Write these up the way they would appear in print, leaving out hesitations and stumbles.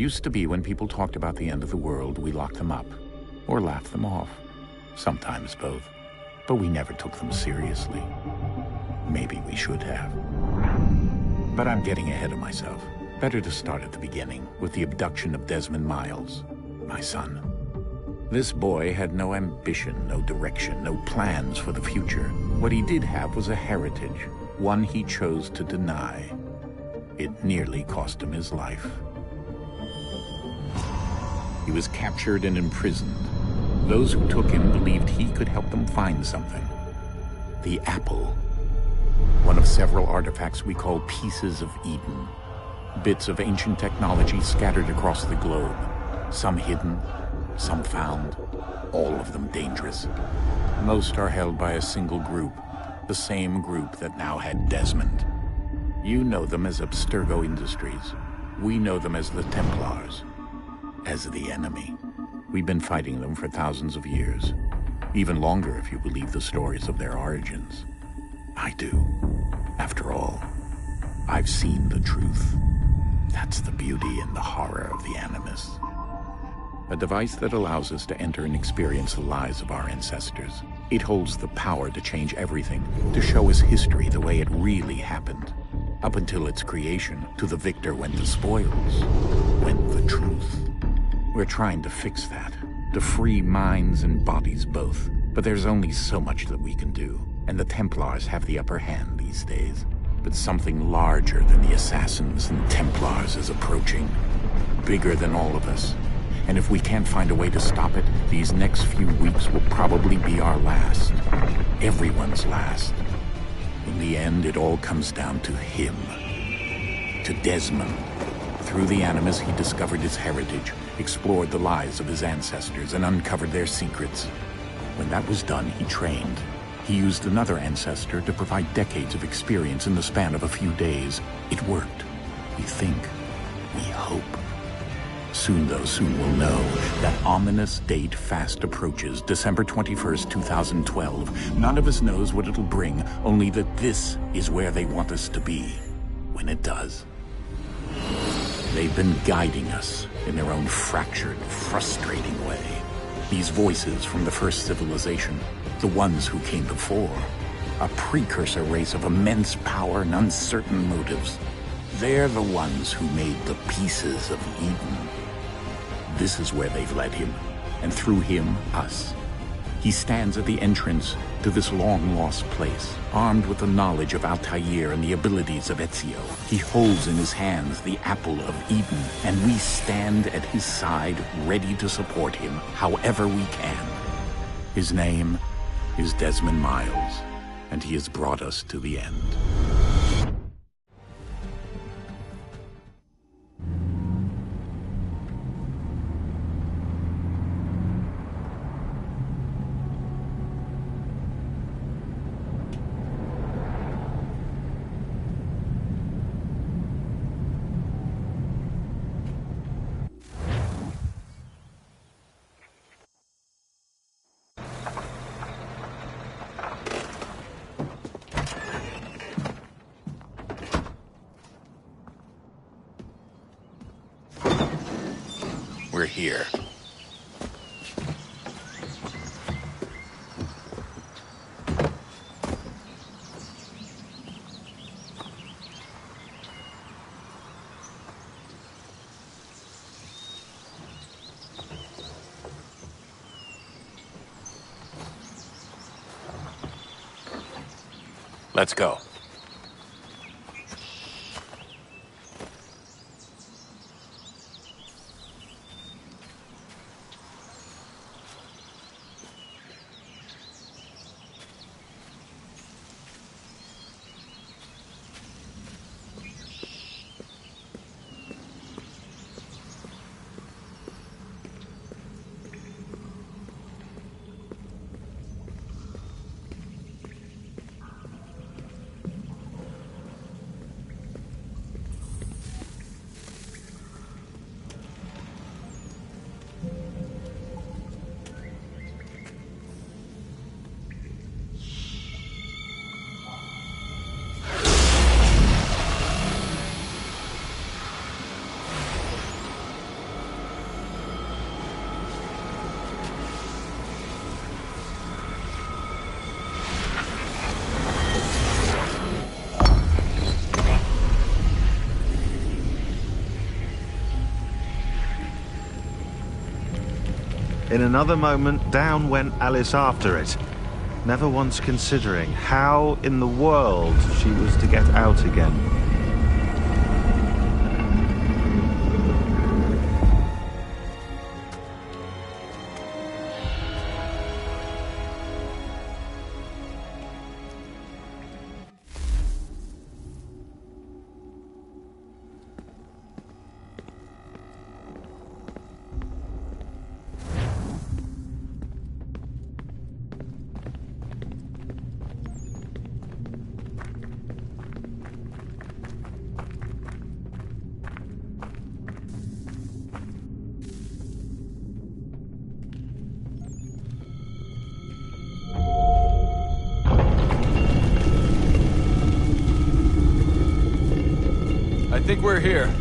Used to be when people talked about the end of the world, we locked them up, or laughed them off. Sometimes both. But we never took them seriously. Maybe we should have. But I'm getting ahead of myself. Better to start at the beginning, with the abduction of Desmond Miles, my son. This boy had no ambition, no direction, no plans for the future. What he did have was a heritage, one he chose to deny. It nearly cost him his life. He was captured and imprisoned. Those who took him believed he could help them find something. The apple. One of several artifacts we call pieces of Eden. Bits of ancient technology scattered across the globe. Some hidden, some found, all of them dangerous. Most are held by a single group, the same group that now had Desmond. You know them as Abstergo Industries. We know them as the Templars, as the enemy. We've been fighting them for thousands of years, even longer if you believe the stories of their origins. I do. After all, I've seen the truth. That's the beauty and the horror of the Animus. A device that allows us to enter and experience the lives of our ancestors. It holds the power to change everything, to show us history the way it really happened. Up until its creation, to the victor went the spoils, went the truth. We're trying to fix that, to free minds and bodies both. But there's only so much that we can do, and the Templars have the upper hand these days. But something larger than the Assassins and Templars is approaching, bigger than all of us. And if we can't find a way to stop it, these next few weeks will probably be our last. Everyone's last. In the end, it all comes down to him. To Desmond. Through the Animus, he discovered his heritage, explored the lives of his ancestors, and uncovered their secrets. When that was done, he trained. He used another ancestor to provide decades of experience in the span of a few days. It worked. We think. We hope. Soon, though, soon we'll know. That ominous date fast approaches, December 21st, 2012. None of us knows what it'll bring, only that this is where they want us to be, when it does. They've been guiding us in their own fractured, frustrating way. These voices from the first civilization, the ones who came before, a precursor race of immense power and uncertain motives. They're the ones who made the pieces of Eden. This is where they've led him, and through him, us. He stands at the entrance to this long-lost place, armed with the knowledge of Altair and the abilities of Ezio. He holds in his hands the apple of Eden, and we stand at his side, ready to support him however we can. His name is Desmond Miles, and he has brought us to the end. We're here. Let's go. In another moment, down went Alice after it, never once considering how in the world she was to get out again. I think we're here.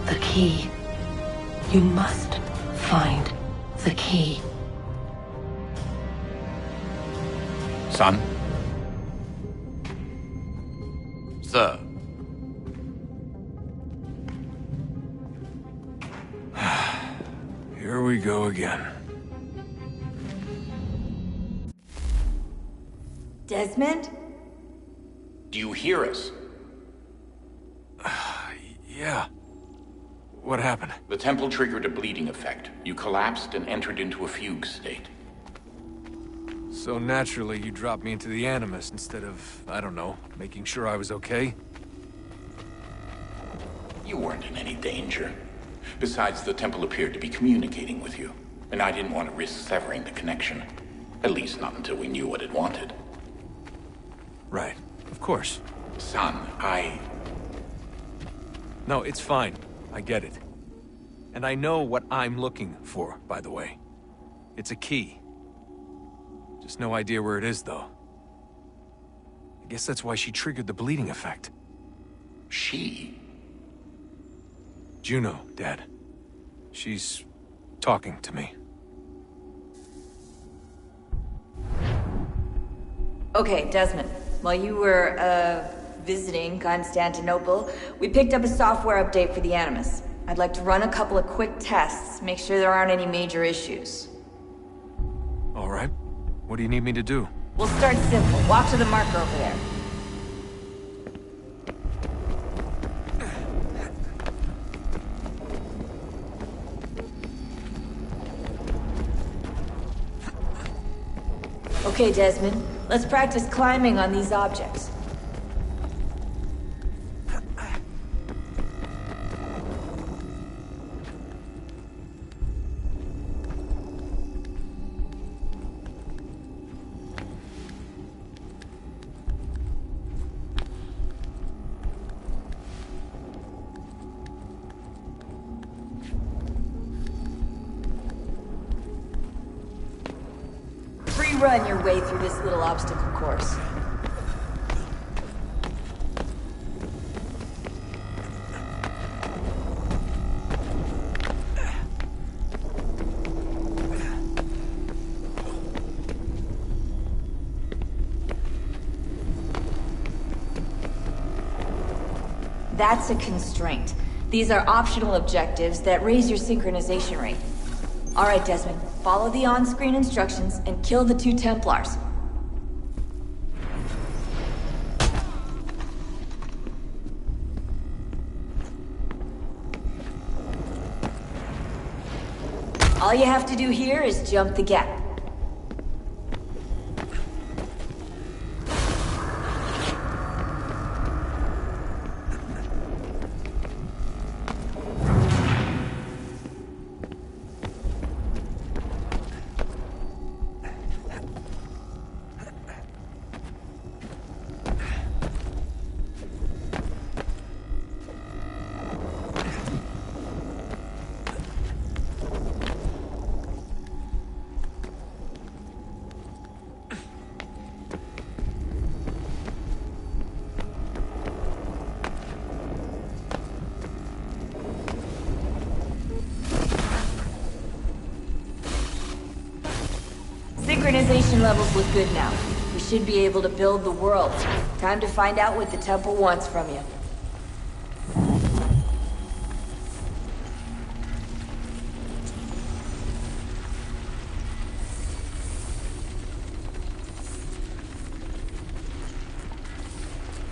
The key. You must find the key. Son? Sir. Here we go again. Desmond? Do you hear us? Yeah. What happened? The temple triggered a bleeding effect. You collapsed and entered into a fugue state. So naturally, you dropped me into the Animus instead of, I don't know, making sure I was okay? You weren't in any danger. Besides, the temple appeared to be communicating with you, and I didn't want to risk severing the connection. At least not until we knew what it wanted. Right. Of course. Son, No, it's fine. I get it. And I know what I'm looking for, by the way. It's a key. Just no idea where it is, though. I guess that's why she triggered the bleeding effect. She? Juno, Dad. She's talking to me. Okay, Desmond. While you were, visiting Constantinople, we picked up a software update for the Animus. I'd like to run a couple of quick tests, make sure there aren't any major issues. All right. What do you need me to do? We'll start simple. Walk to the marker over there. Okay, Desmond. Let's practice climbing on these objects. run your way through this little obstacle course. That's a constraint. These are optional objectives that raise your synchronization rate. Alright, Desmond. Follow the on-screen instructions and kill the 2 Templars. All you have to do here is jump the gap. Synchronization levels look good now. We should be able to build the world. Time to find out what the temple wants from you.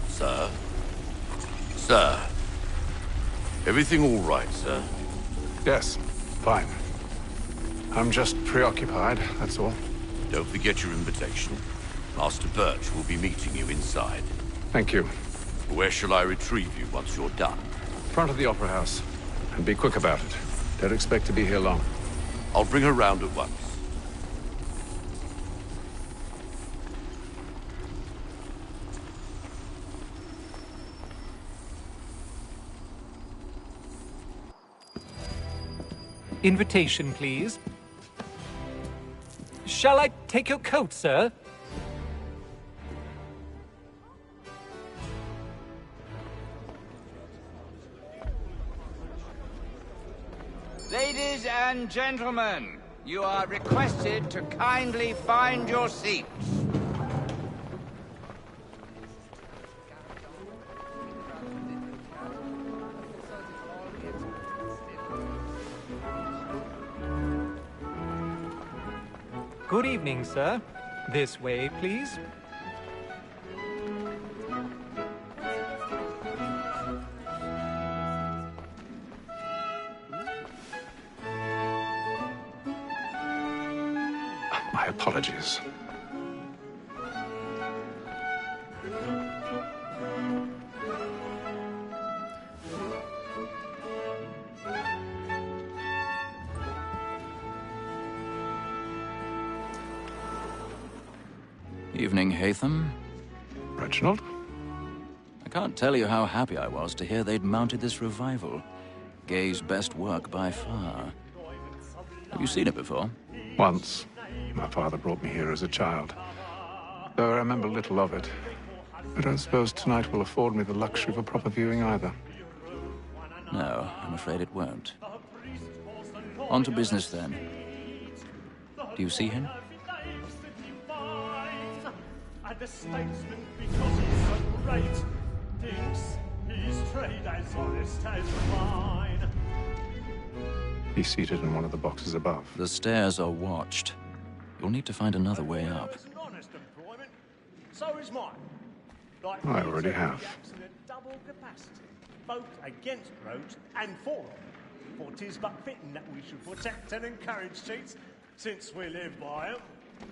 Sir? Sir? Everything all right, sir? Yes, fine. I'm just preoccupied, that's all. Don't forget your invitation. Master Birch will be meeting you inside. Thank you. Where shall I retrieve you once you're done? Front of the Opera House. And be quick about it. Don't expect to be here long. I'll bring her round at once. Invitation, please. Shall I take your coat, sir? Ladies and gentlemen, you are requested to kindly find your seats. Good evening, sir. This way, please. My apologies. Evening, Hatham. Reginald? I can't tell you how happy I was to hear they'd mounted this revival. Gay's best work by far. Have you seen it before? Once. My father brought me here as a child. Though I remember little of it. I don't suppose tonight will afford me the luxury of a proper viewing either. No, I'm afraid it won't. On to business, then. Do you see him? The statesman, because he's so great, thinks his trade as honest as mine. He's seated in one of the boxes above. The stairs are watched. You'll need to find another way up. It's an honest employment. So is mine. Like I already have. At double capacity, both against roads and for them. For 'tis but fitting that we should protect and encourage cheats, since we live by 'em.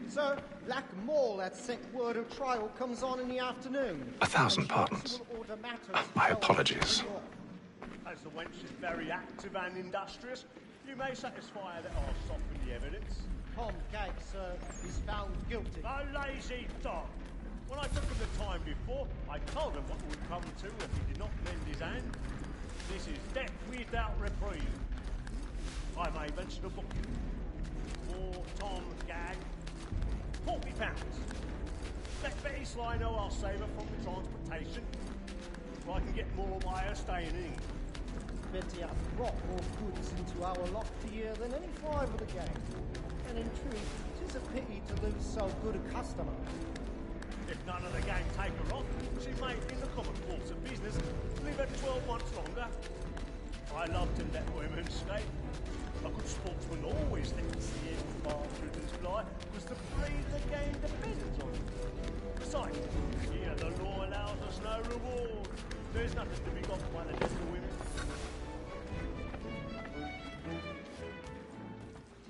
Sir, Black Mall at sent word of trial comes on in the afternoon. 1,000 pardons. My apologies. As the wench is very active and industrious, you may satisfy her that I'll soften the evidence. Tom Gag, sir, is found guilty. A lazy dog! When I took him the time before, I told him what would come to if he did not lend his hand. This is death without reprieve. I may mention a book for Tom Gag. £40. Let Betty Sly know I'll save her from the transportation, so I can get more by her staying in. Betty has brought more goods into our lot per year than any five of the gang. And in truth, it is a pity to lose so good a customer. If none of the gang take her off, she may, in the common course of business, live her 12 months longer. I loved to let women skate. A good sportsman always lets the end bastard fly, because the breed of the game depends on it. Besides, here the law allows us no reward. There's nothing to be got by the death of women.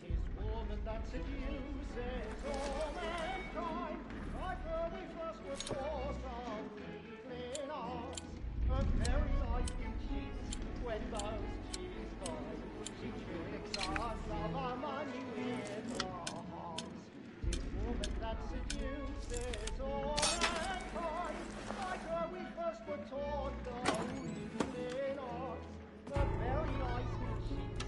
Tis woman that seduces all mankind, like her we first were taught our evening arts. Her very life you cheat when those cheats die. She tricks us of our money with our hearts. Tis woman that seduces all mankind, like her we first were taught our evening arts. Her very life you cheat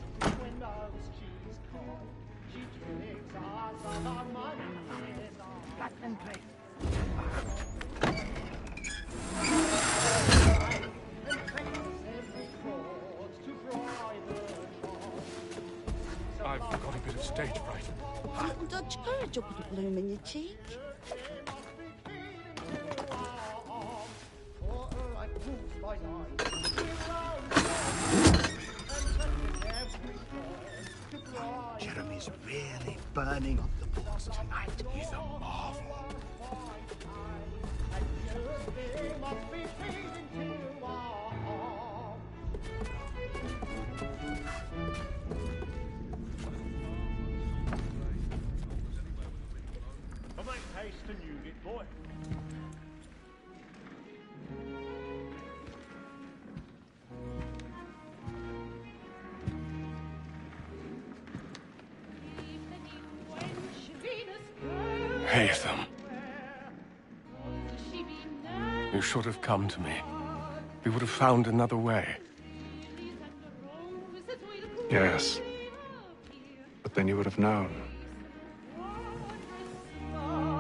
when those cheats die. She tricks us of our money with our hearts. Black and play. I've got a bit of stage fright. Haven't I told you put a bloom in your cheek? Jeremy's really burning up the boards tonight. He's a marvel. I make haste and you get boy. Haytham. You should have come to me. We would have found another way. Yes. But then you would have known.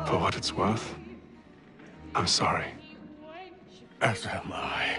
For what it's worth, I'm sorry. As am I.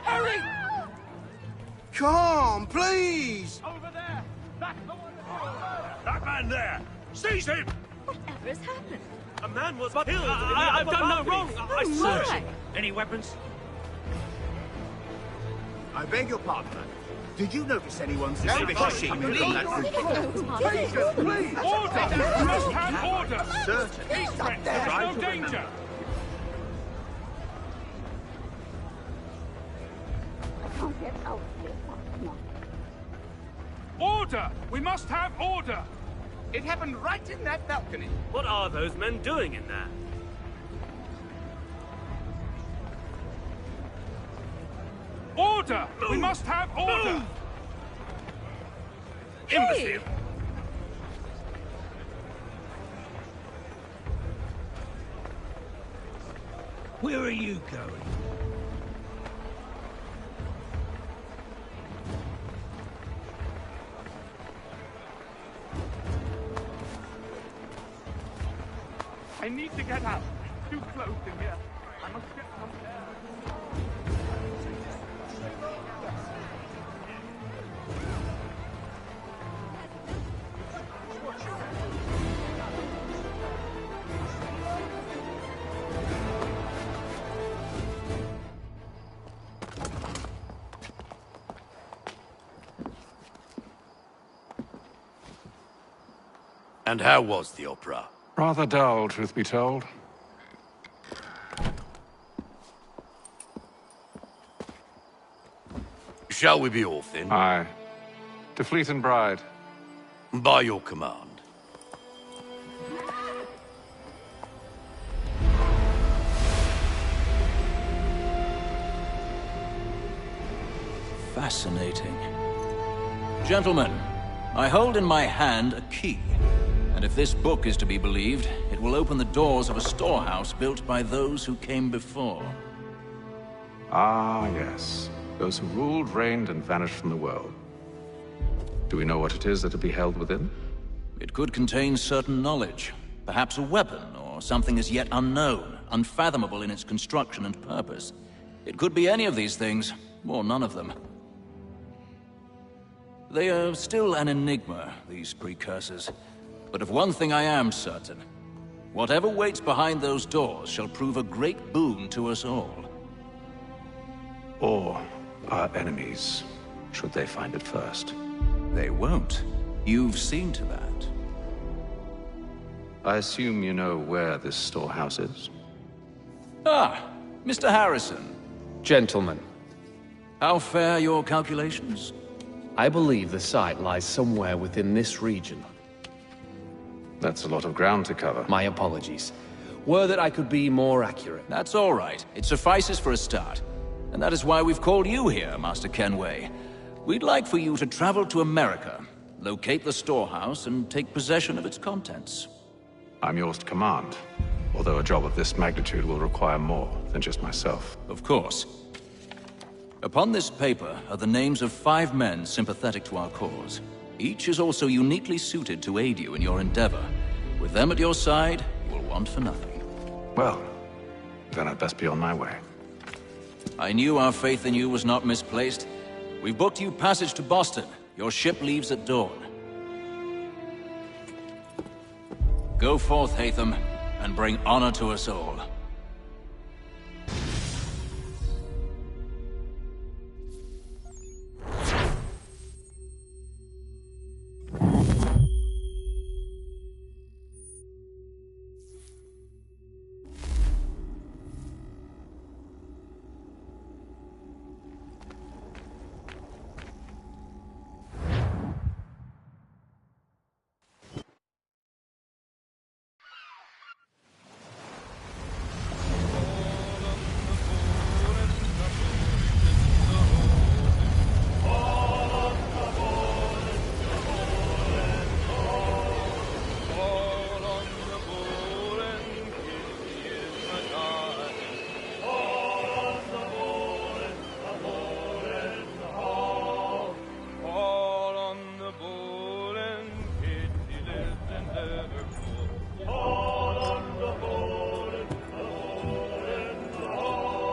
Hurry! Come, please! Over there! That's the one! That man there! Seize him! Whatever has happened? A man was killed! I've done no wrong! I searched him! Any weapons? I beg your pardon, man. Did you notice anyone suspicious Please! in that group? Please! Order! You must have order! Certainly. Peace, friends! There is no danger! Can't get out here. Order! We must have order! It happened right in that balcony. What are those men doing in there? Order! We must have order! Imbecile! Where are you going? I need to get out. It's too close in here. I must get some air. And how was the opera? Rather dull, truth be told. Shall we be off then? Aye. To Fleet and Bride. By your command. Fascinating. Gentlemen, I hold in my hand a key. And if this book is to be believed, it will open the doors of a storehouse built by those who came before. Ah, yes. Those who ruled, reigned, and vanished from the world. Do we know what it is that will be held within? It could contain certain knowledge. Perhaps a weapon, or something as yet unknown, unfathomable in its construction and purpose. It could be any of these things, or none of them. They are still an enigma, these precursors. But of one thing I am certain. Whatever waits behind those doors shall prove a great boon to us all. Or our enemies, should they find it first. They won't. You've seen to that. I assume you know where this storehouse is? Ah, Mr. Harrison. Gentlemen. How fare your calculations? I believe the site lies somewhere within this region. That's a lot of ground to cover. My apologies. Were that I could be more accurate. That's all right. It suffices for a start. And that is why we've called you here, Master Kenway. We'd like for you to travel to America, locate the storehouse, and take possession of its contents. I'm yours to command, although a job of this magnitude will require more than just myself. Of course. Upon this paper are the names of 5 men sympathetic to our cause. Each is also uniquely suited to aid you in your endeavor. With them at your side, you will want for nothing. Well, then I'd best be on my way. I knew our faith in you was not misplaced. We've booked you passage to Boston. Your ship leaves at dawn. Go forth, Hatham, and bring honor to us all.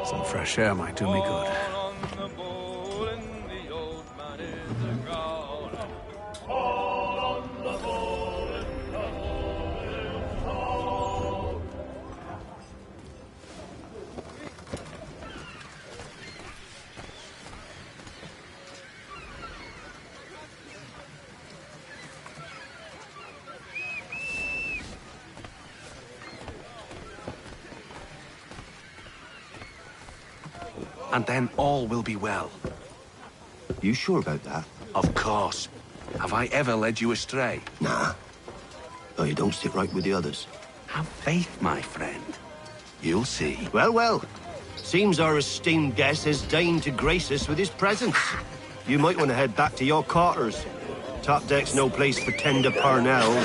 Some fresh air might do me good. And then all will be well. You sure about that? Of course. Have I ever led you astray? Nah. Oh, you don't stick right with the others. Have faith, my friend. You'll see. Well, well. Seems our esteemed guest has deigned to grace us with his presence. You might want to head back to your quarters. Top deck's no place for tender Parnells.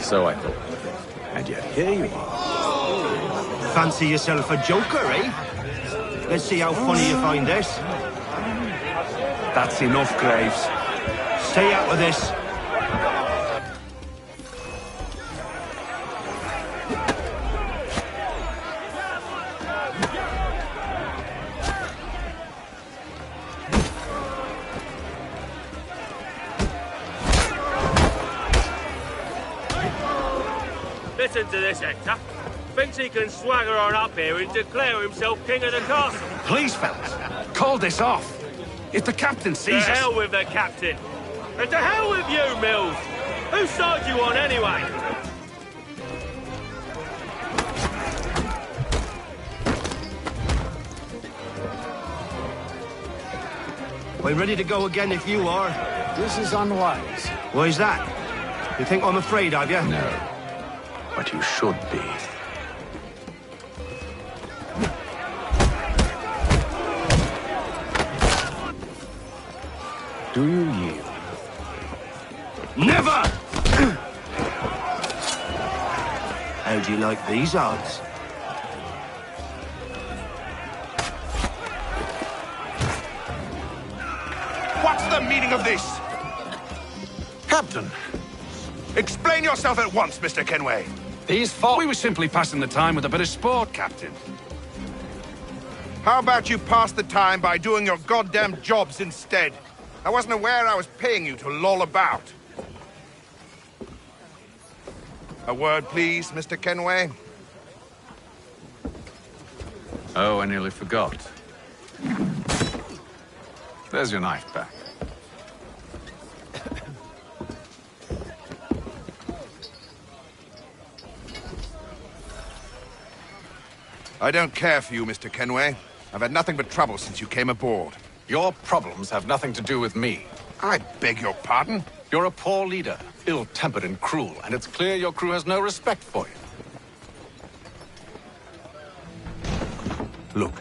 So I thought. And yet here you are. Fancy yourself a joker, eh? Let's see how funny you find this. That's enough, Graves. Stay out of this. Listen to this, Hector. Thinks he can swagger on up here and declare himself king of the castle. Please, fellas, call this off. If the captain sees us... To hell with the captain. And to hell with you, Mills. Whose side you on, anyway? I'm ready to go again if you are. This is unwise. Why is that? You think I'm afraid of you? No. But you should be. Do you yield? Never! How do you like these odds? What's the meaning of this? Captain! Explain yourself at once, Mr. Kenway. These four... We were simply passing the time with a bit of sport, Captain. How about you pass the time by doing your goddamn jobs instead? I wasn't aware I was paying you to loll about. A word, please, Mr. Kenway. Oh, I nearly forgot. There's your knife back. I don't care for you, Mr. Kenway. I've had nothing but trouble since you came aboard. Your problems have nothing to do with me. I beg your pardon? You're a poor leader, ill-tempered and cruel, and it's clear your crew has no respect for you. Look,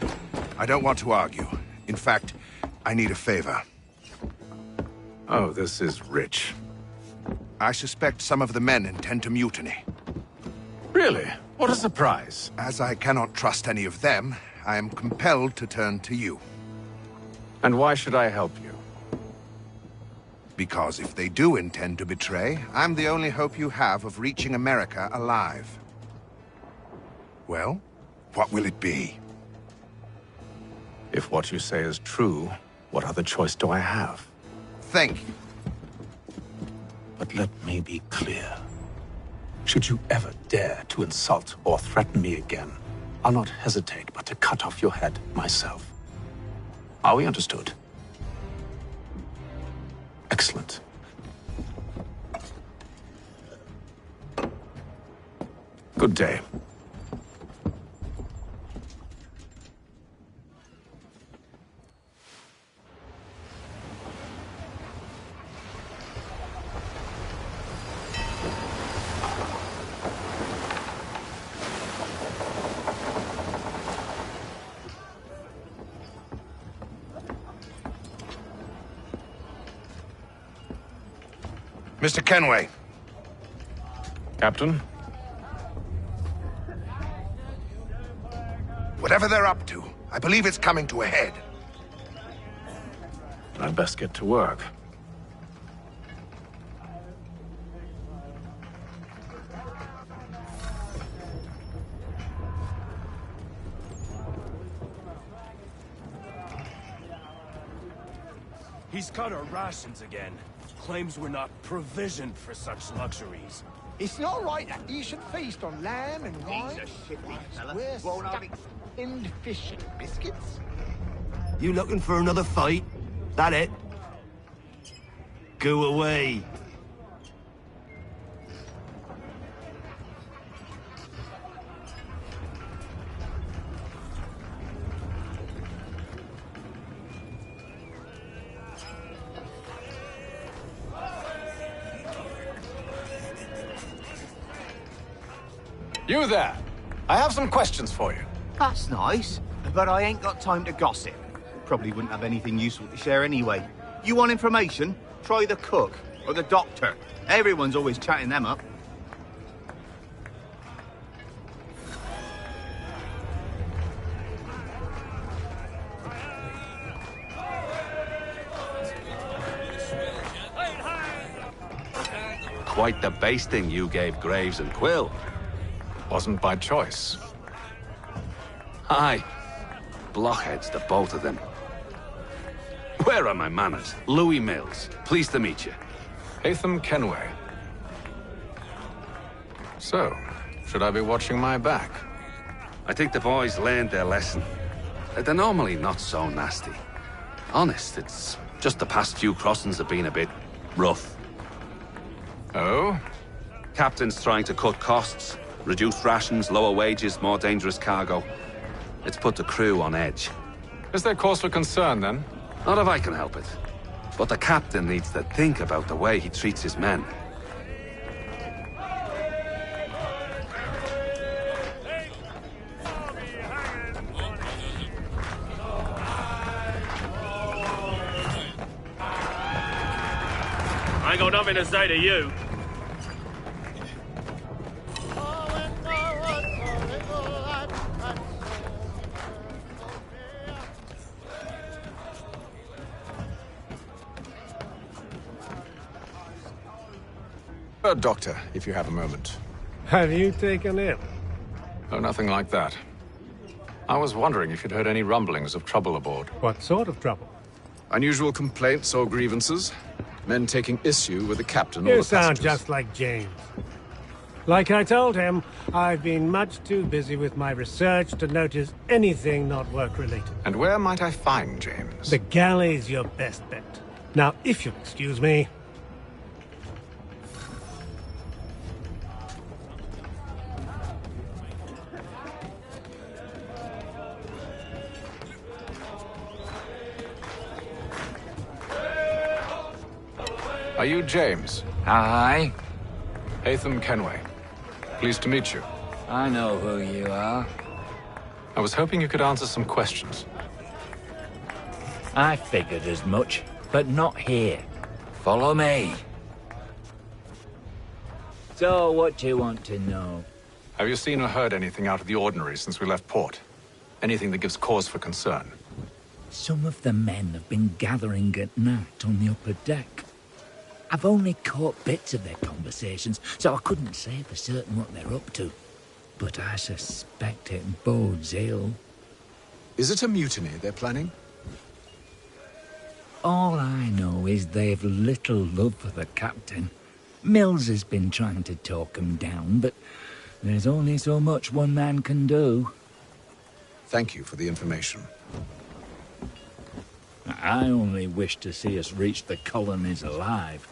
I don't want to argue. In fact, I need a favor. Oh, this is rich. I suspect some of the men intend to mutiny. Really? What a surprise. As I cannot trust any of them, I am compelled to turn to you. And why should I help you? Because if they do intend to betray, I'm the only hope you have of reaching America alive. Well, what will it be? If what you say is true, what other choice do I have? Thank you. But let me be clear. Should you ever dare to insult or threaten me again, I'll not hesitate but to cut off your head myself. Are we understood? Excellent. Good day. Mr. Kenway. Captain? Whatever they're up to, I believe it's coming to a head. I'd best get to work. He's cut our rations again. Claims we're not provisioned for such luxuries. It's not right that you should feast on lamb and wine. We're stuck in fish and biscuits. You looking for another fight? That it? Go away. You there! I have some questions for you. That's nice, but I ain't got time to gossip. Probably wouldn't have anything useful to share anyway. You want information? Try the cook or the doctor. Everyone's always chatting them up. Quite the basting you gave Graves and Quill. Wasn't by choice. Aye. Blockheads, the both of them. Where are my manners? Louis Mills. Pleased to meet you. Hatham Kenway. So, should I be watching my back? I think the boys learned their lesson. They're normally not so nasty. Honest, it's just the past few crossings have been a bit rough. Oh? Captain's trying to cut costs. Reduced rations, lower wages, more dangerous cargo. It's put the crew on edge. Is there cause for concern, then? Not if I can help it. But the captain needs to think about the way he treats his men. I ain't got nothing to say to you. Doctor, if you have a moment. Have you taken ill? Oh, nothing like that. I was wondering if you'd heard any rumblings of trouble aboard. What sort of trouble? Unusual complaints or grievances? Men taking issue with the captain or You the sound passengers? just like James. Like I told him, I've been much too busy with my research to notice anything not work-related. And where might I find James? The galley's your best bet. Now, if you'll excuse me... Are you James? Aye. Hatham Kenway. Pleased to meet you. I know who you are. I was hoping you could answer some questions. I figured as much, but not here. Follow me. So, what do you want to know? Have you seen or heard anything out of the ordinary since we left port? Anything that gives cause for concern? Some of the men have been gathering at night on the upper deck. I've only caught bits of their conversations, so I couldn't say for certain what they're up to. But I suspect it bodes ill. Is it a mutiny they're planning? All I know is they've little love for the captain. Mills has been trying to talk him down, but there's only so much one man can do. Thank you for the information. I only wish to see us reach the colonies alive.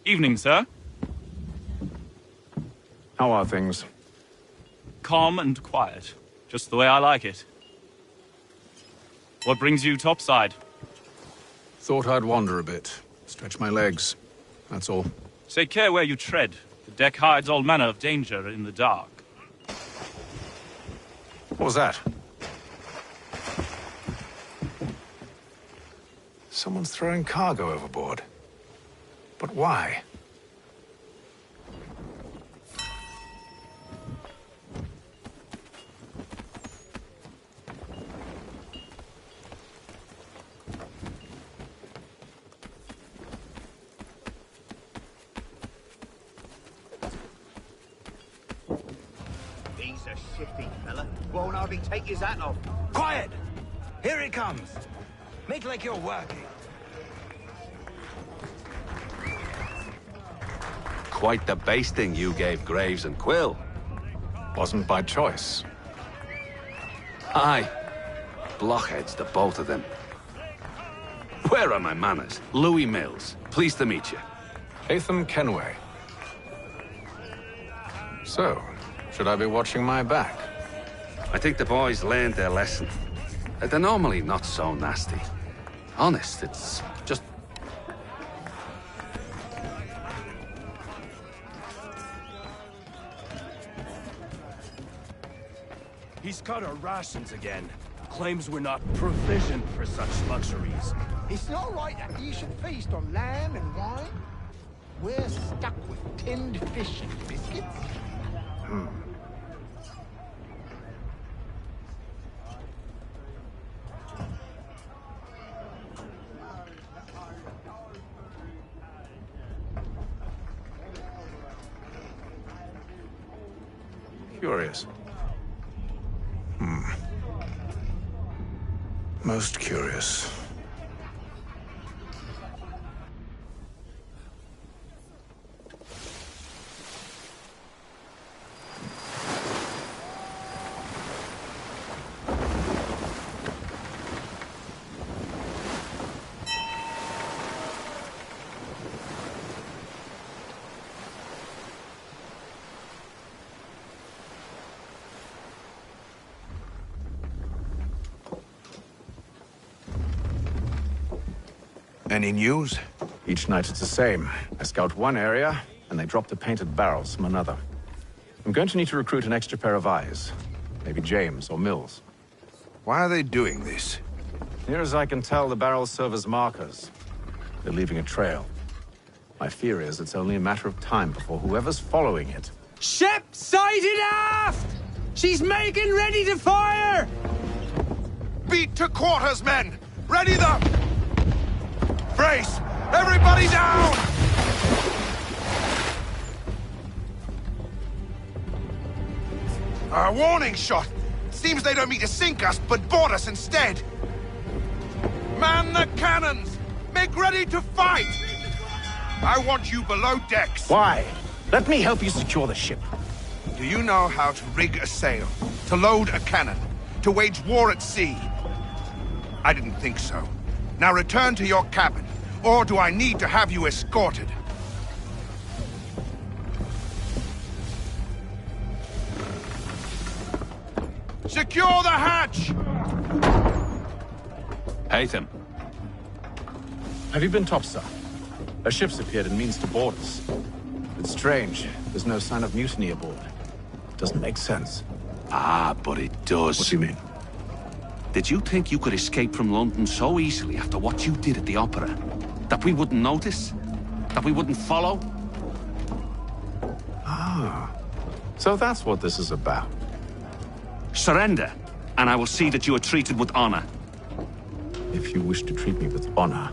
Evening, sir. How are things? Calm and quiet. Just the way I like it. What brings you topside? Thought I'd wander a bit. Stretch my legs. That's all. Take care where you tread. The deck hides all manner of danger in the dark. What was that? Someone's throwing cargo overboard. But why? He's a shifty fella. Won't hardly take his hat off. Quiet! Here he comes. Make like you're working. Quite the basting you gave Graves and Quill. Wasn't by choice. Aye. Blockheads, the both of them. Where are my manners? Louis Mills. Pleased to meet you. Hatham Kenway. So, should I be watching my back? I think the boys learned their lesson. They're normally not so nasty. Honest, it's just... He's cut our rations again. Claims we're not provisioned for such luxuries. It's not right that you should feast on lamb and wine. We're stuck with tinned fish and biscuits. Curious. Most curious. Any news? Each night it's the same. I scout one area, and they drop the painted barrels from another. I'm going to need to recruit an extra pair of eyes. Maybe James or Mills. Why are they doing this? Near as I can tell, the barrels serve as markers. They're leaving a trail. My fear is it's only a matter of time before whoever's following it... Ship sighted aft! She's making ready to fire! Beat to quarters, men! Ready the... Brace! Everybody down! A warning shot! Seems they don't mean to sink us, but board us instead! Man the cannons! Make ready to fight! I want you below decks. Why? Let me help you secure the ship. Do you know how to rig a sail? To load a cannon? To wage war at sea? I didn't think so. Now return to your cabin, or do I need to have you escorted? Secure the hatch! Haytham. Have you been topside? A ship's appeared and means to board us. It's strange. There's no sign of mutiny aboard. Doesn't make sense. Ah, but it does. What do you mean? Did you think you could escape from London so easily after what you did at the opera? That we wouldn't notice? That we wouldn't follow? Ah. So that's what this is about. Surrender, and I will see that you are treated with honor. If you wish to treat me with honor,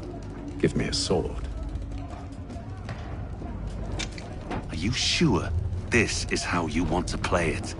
give me a sword. Are you sure this is how you want to play it?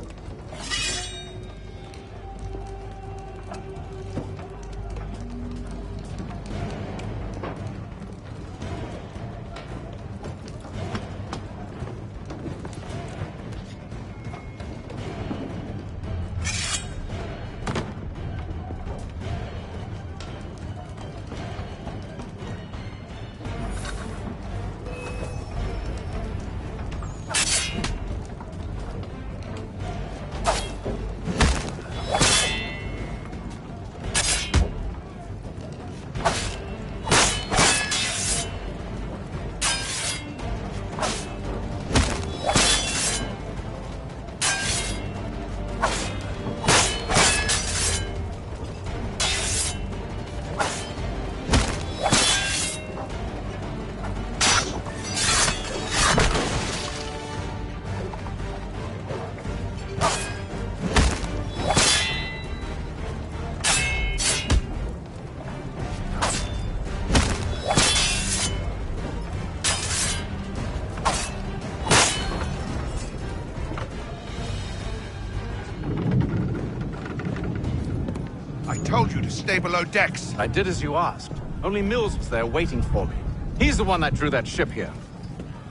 Told you to stay below decks. I did as you asked. Only Mills was there waiting for me. He's the one that drew that ship here.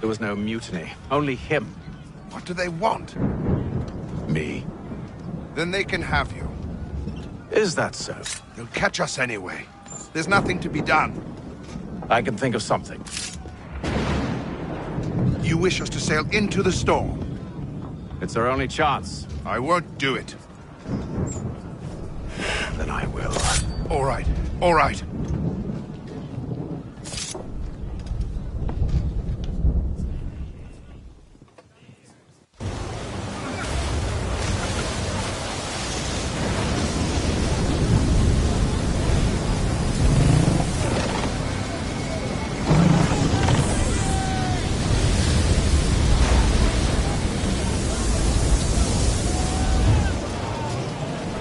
There was no mutiny, only him. What do they want? Me. Then they can have you. Is that so? They'll catch us anyway. There's nothing to be done. I can think of something. You wish us to sail into the storm? It's our only chance. I won't do it. Then I will. All right. All right.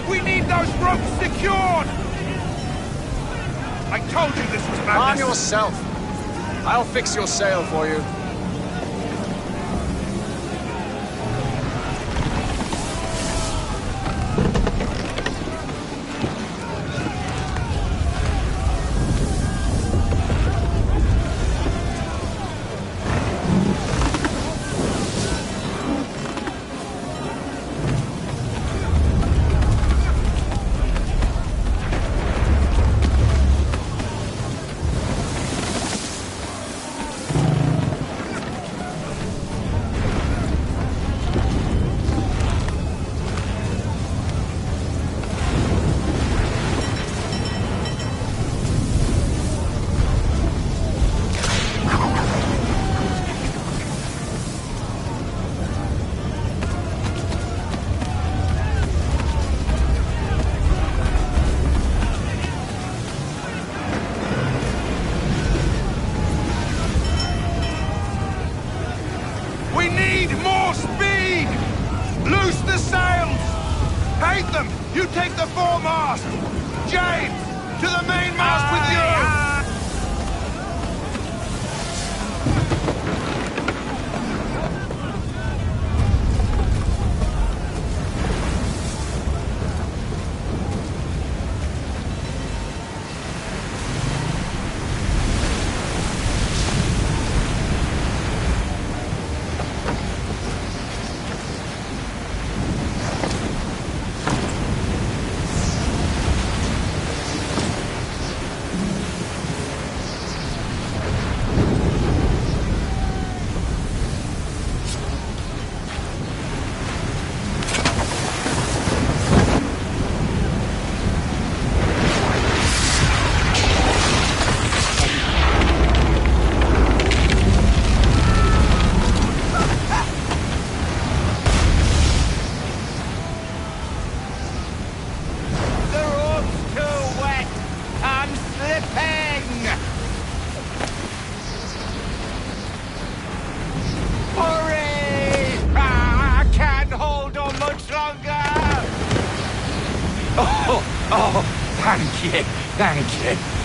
We need those ropes secured! I told you this was madness! Calm yourself. I'll fix your sail for you. You take the foremast! James! To the mainmast with you! Oh, thank you, thank you.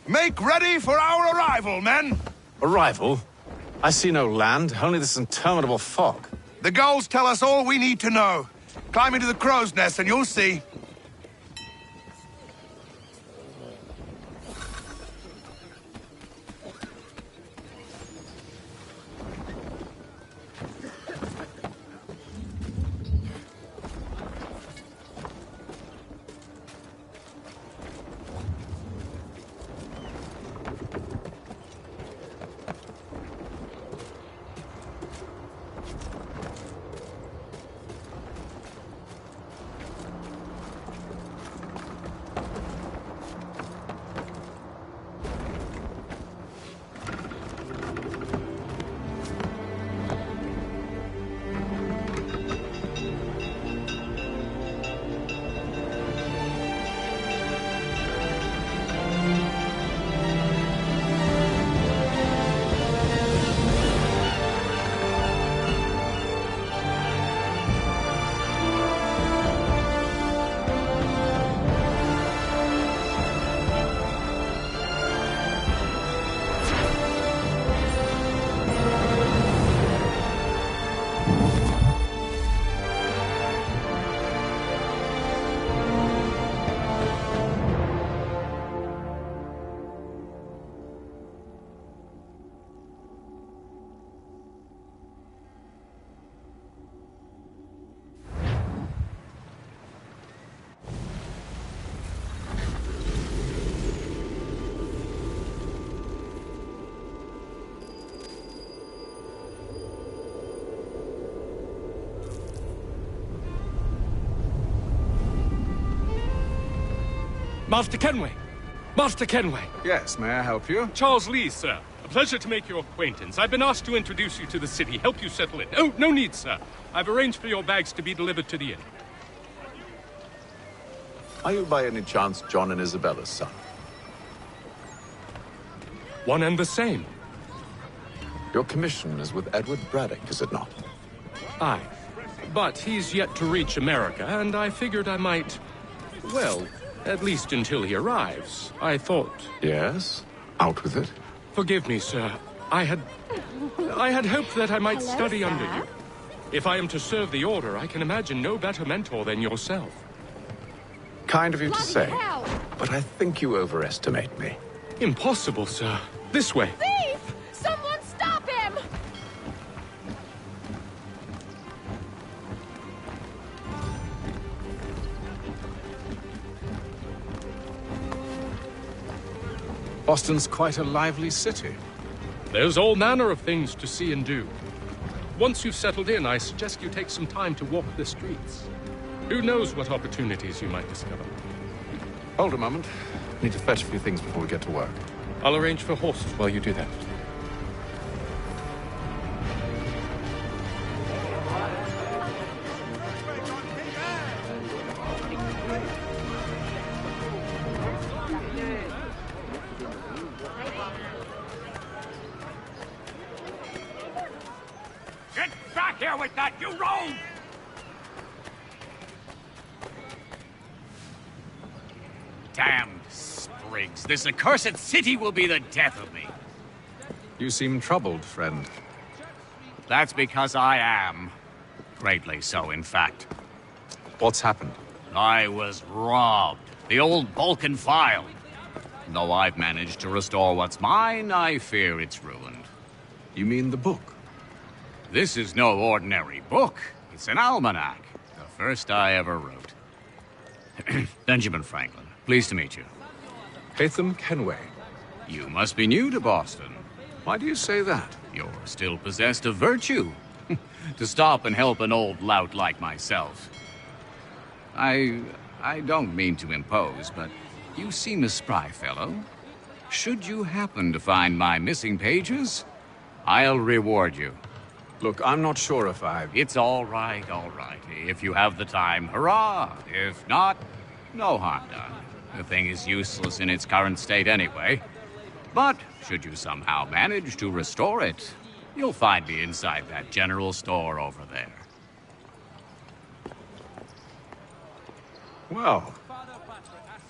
Make ready for our arrival, men! Arrival? I see no land, only this interminable fog. The gulls tell us all we need to know. Climb into the crow's nest and you'll see. Master Kenway! Master Kenway! Yes, may I help you? Charles Lee, sir. A pleasure to make your acquaintance. I've been asked to introduce you to the city, help you settle in. Oh, no need, sir. I've arranged for your bags to be delivered to the inn. Are you by any chance John and Isabella's son? One and the same. Your commission is with Edward Braddock, is it not? Aye. But he's yet to reach America, and I figured I might... Well, at least until he arrives. I thought... Yes? Out with it. Forgive me, sir. I had hoped that I might Hello, study sir. under you. If I am to serve the Order, I can imagine no better mentor than yourself. Kind of you to Bloody say, hell! but I think you overestimate me. Impossible, sir. This way. Thief! Someone stop him! Boston's quite a lively city. There's all manner of things to see and do. Once you've settled in, I suggest you take some time to walk the streets. Who knows what opportunities you might discover. Hold a moment. Need to fetch a few things before we get to work. I'll arrange for horses while you do that. Get back here with that, you rogue! Damned sprigs. This accursed city will be the death of me. You seem troubled, friend. That's because I am. Greatly so, in fact. What's happened? I was robbed. The old Balkan file. Though I've managed to restore what's mine, I fear it's ruined. You mean the book? This is no ordinary book. It's an almanac. The first I ever wrote. Benjamin Franklin, pleased to meet you. Hatham Kenway. You must be new to Boston. Why do you say that? You're still possessed of virtue. To stop and help an old lout like myself. I don't mean to impose, but you seem a spry fellow. Should you happen to find my missing pages, I'll reward you. Look, I'm not sure if It's all right, all right. If you have the time, hurrah! If not, no harm done. The thing is useless in its current state anyway. But should you somehow manage to restore it, you'll find me inside that general store over there. Well,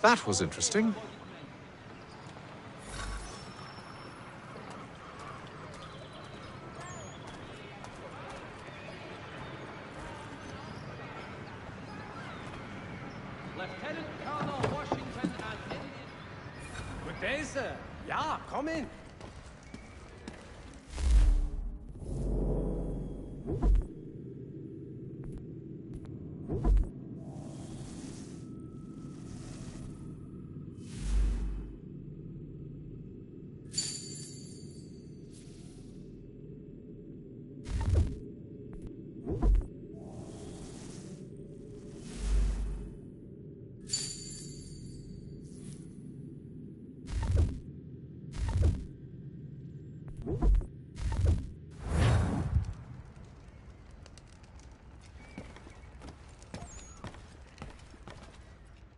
that was interesting. Lieutenant Colonel Washington and... Good day, sir. Yeah, come in.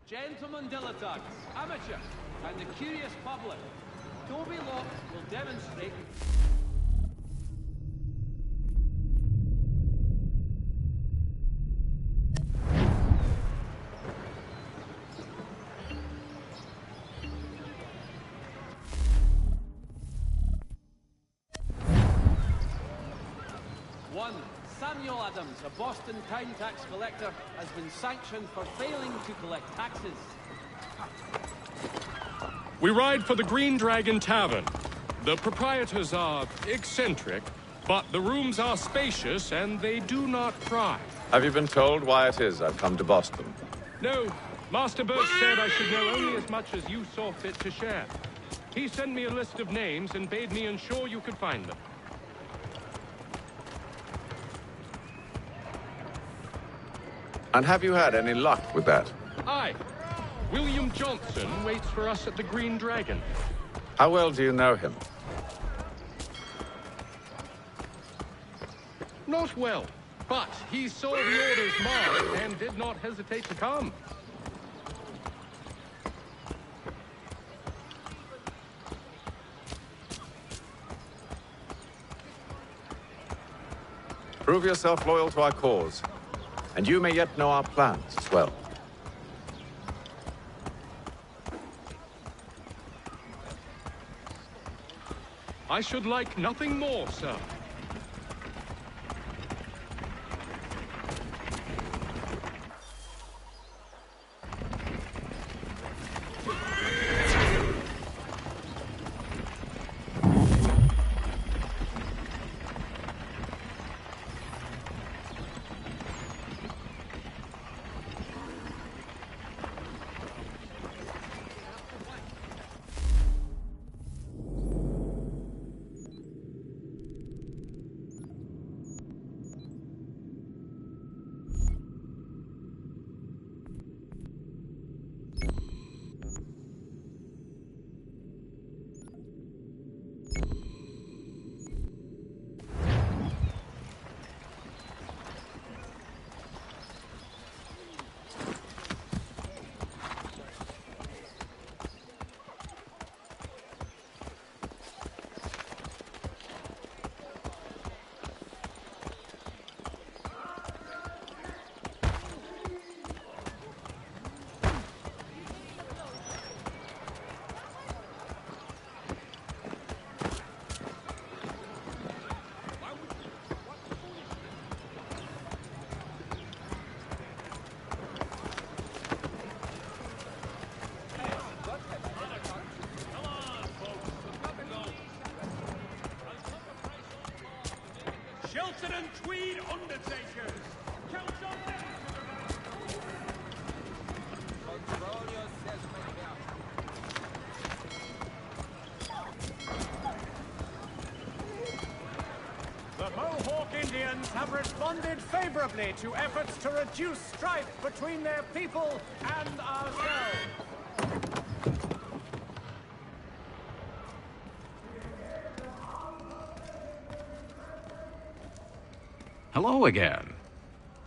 Gentlemen dilettantes, amateur, and the curious public, Toby Locke will demonstrate... One, Samuel Adams, a Boston town tax collector, has been sanctioned for failing to collect taxes. We ride for the Green Dragon Tavern. The proprietors are eccentric, but the rooms are spacious and they do not pry. Have you been told why it is I've come to Boston? No, Master Birch said I should know only as much as you saw fit to share. He sent me a list of names and bade me ensure you could find them. And have you had any luck with that? Aye. William Johnson waits for us at the Green Dragon. How well do you know him? Not well, but he saw the orders marked and did not hesitate to come. Prove yourself loyal to our cause. And you may yet know our plans as well. I should like nothing more, sir. Shelton and Tweed Undertakers! Count on them! The Mohawk Indians have responded favorably to efforts to reduce strife between their people and ourselves. Hello again.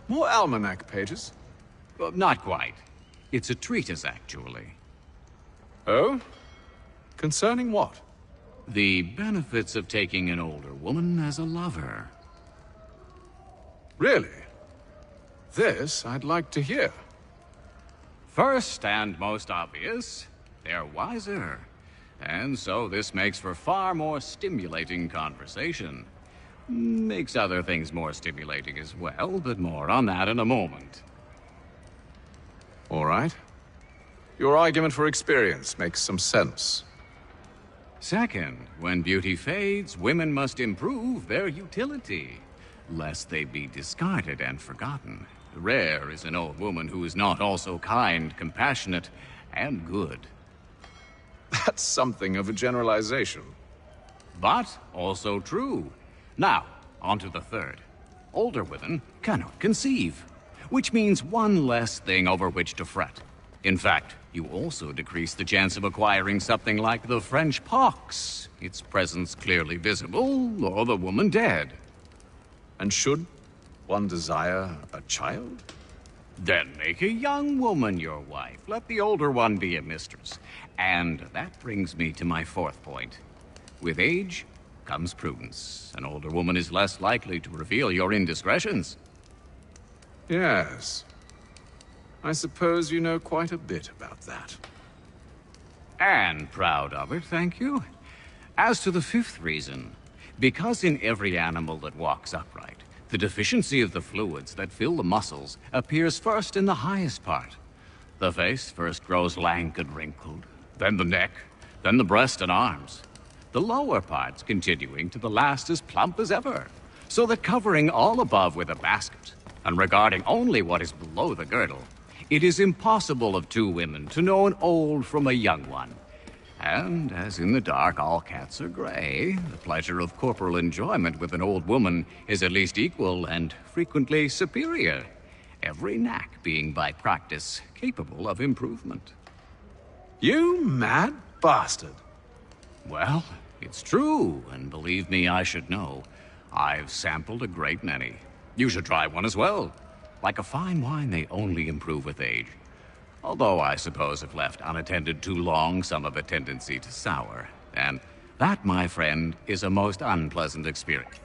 More almanac pages? Well, not quite. It's a treatise, actually. Oh? Concerning what? The benefits of taking an older woman as a lover. Really? This I'd like to hear. First and most obvious, they're wiser. And so this makes for far more stimulating conversation. Makes other things more stimulating as well, but more on that in a moment. All right. Your argument for experience makes some sense. Second, when beauty fades, women must improve their utility, lest they be discarded and forgotten. Rare is an old woman who is not also kind, compassionate, and good. That's something of a generalization. But also true. Now, on to the third. Older women cannot conceive, which means one less thing over which to fret. In fact, you also decrease the chance of acquiring something like the French pox, its presence clearly visible, or the woman dead. And should one desire a child? Then make a young woman your wife. Let the older one be a mistress. And that brings me to my fourth point. With age comes prudence. An older woman is less likely to reveal your indiscretions. Yes. I suppose you know quite a bit about that. And proud of it, thank you. As to the fifth reason, because in every animal that walks upright, the deficiency of the fluids that fill the muscles appears first in the highest part. The face first grows lank and wrinkled, then the neck, then the breast and arms. The lower parts continuing to the last as plump as ever, so that covering all above with a basket, and regarding only what is below the girdle, it is impossible of two women to know an old from a young one. And as in the dark all cats are gray, the pleasure of corporal enjoyment with an old woman is at least equal and frequently superior, every knack being by practice capable of improvement. You mad bastard! Well, it's true, and believe me, I should know. I've sampled a great many. You should try one as well. Like a fine wine, they only improve with age. Although I suppose if left unattended too long, some have a tendency to sour. And that, my friend, is a most unpleasant experience.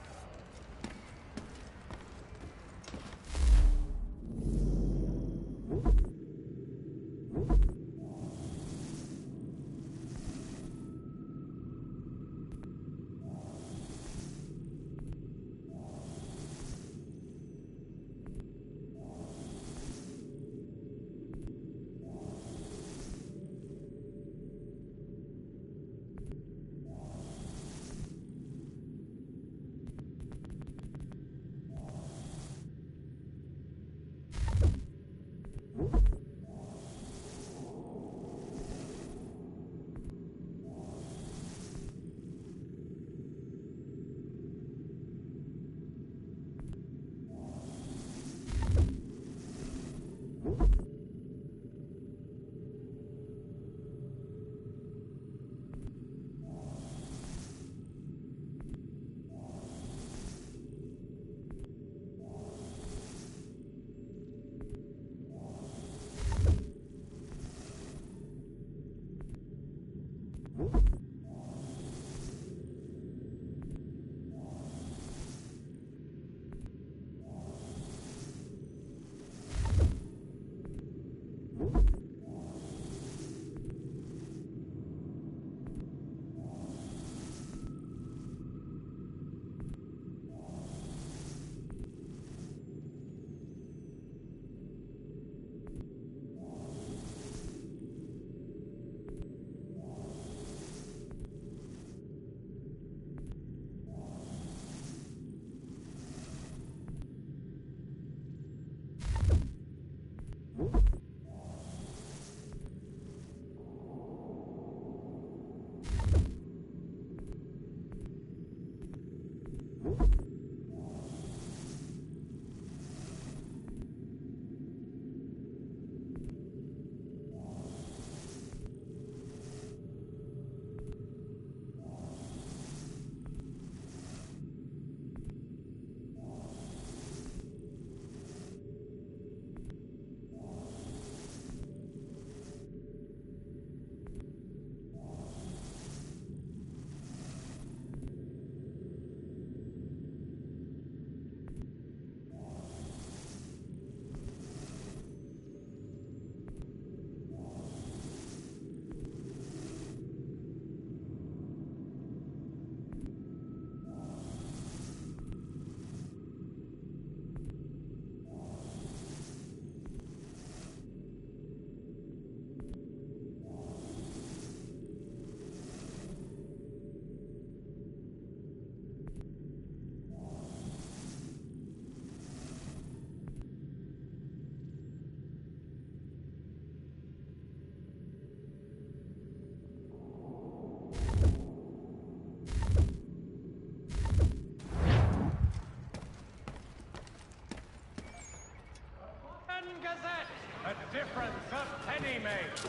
Gazette, a difference of penny makes.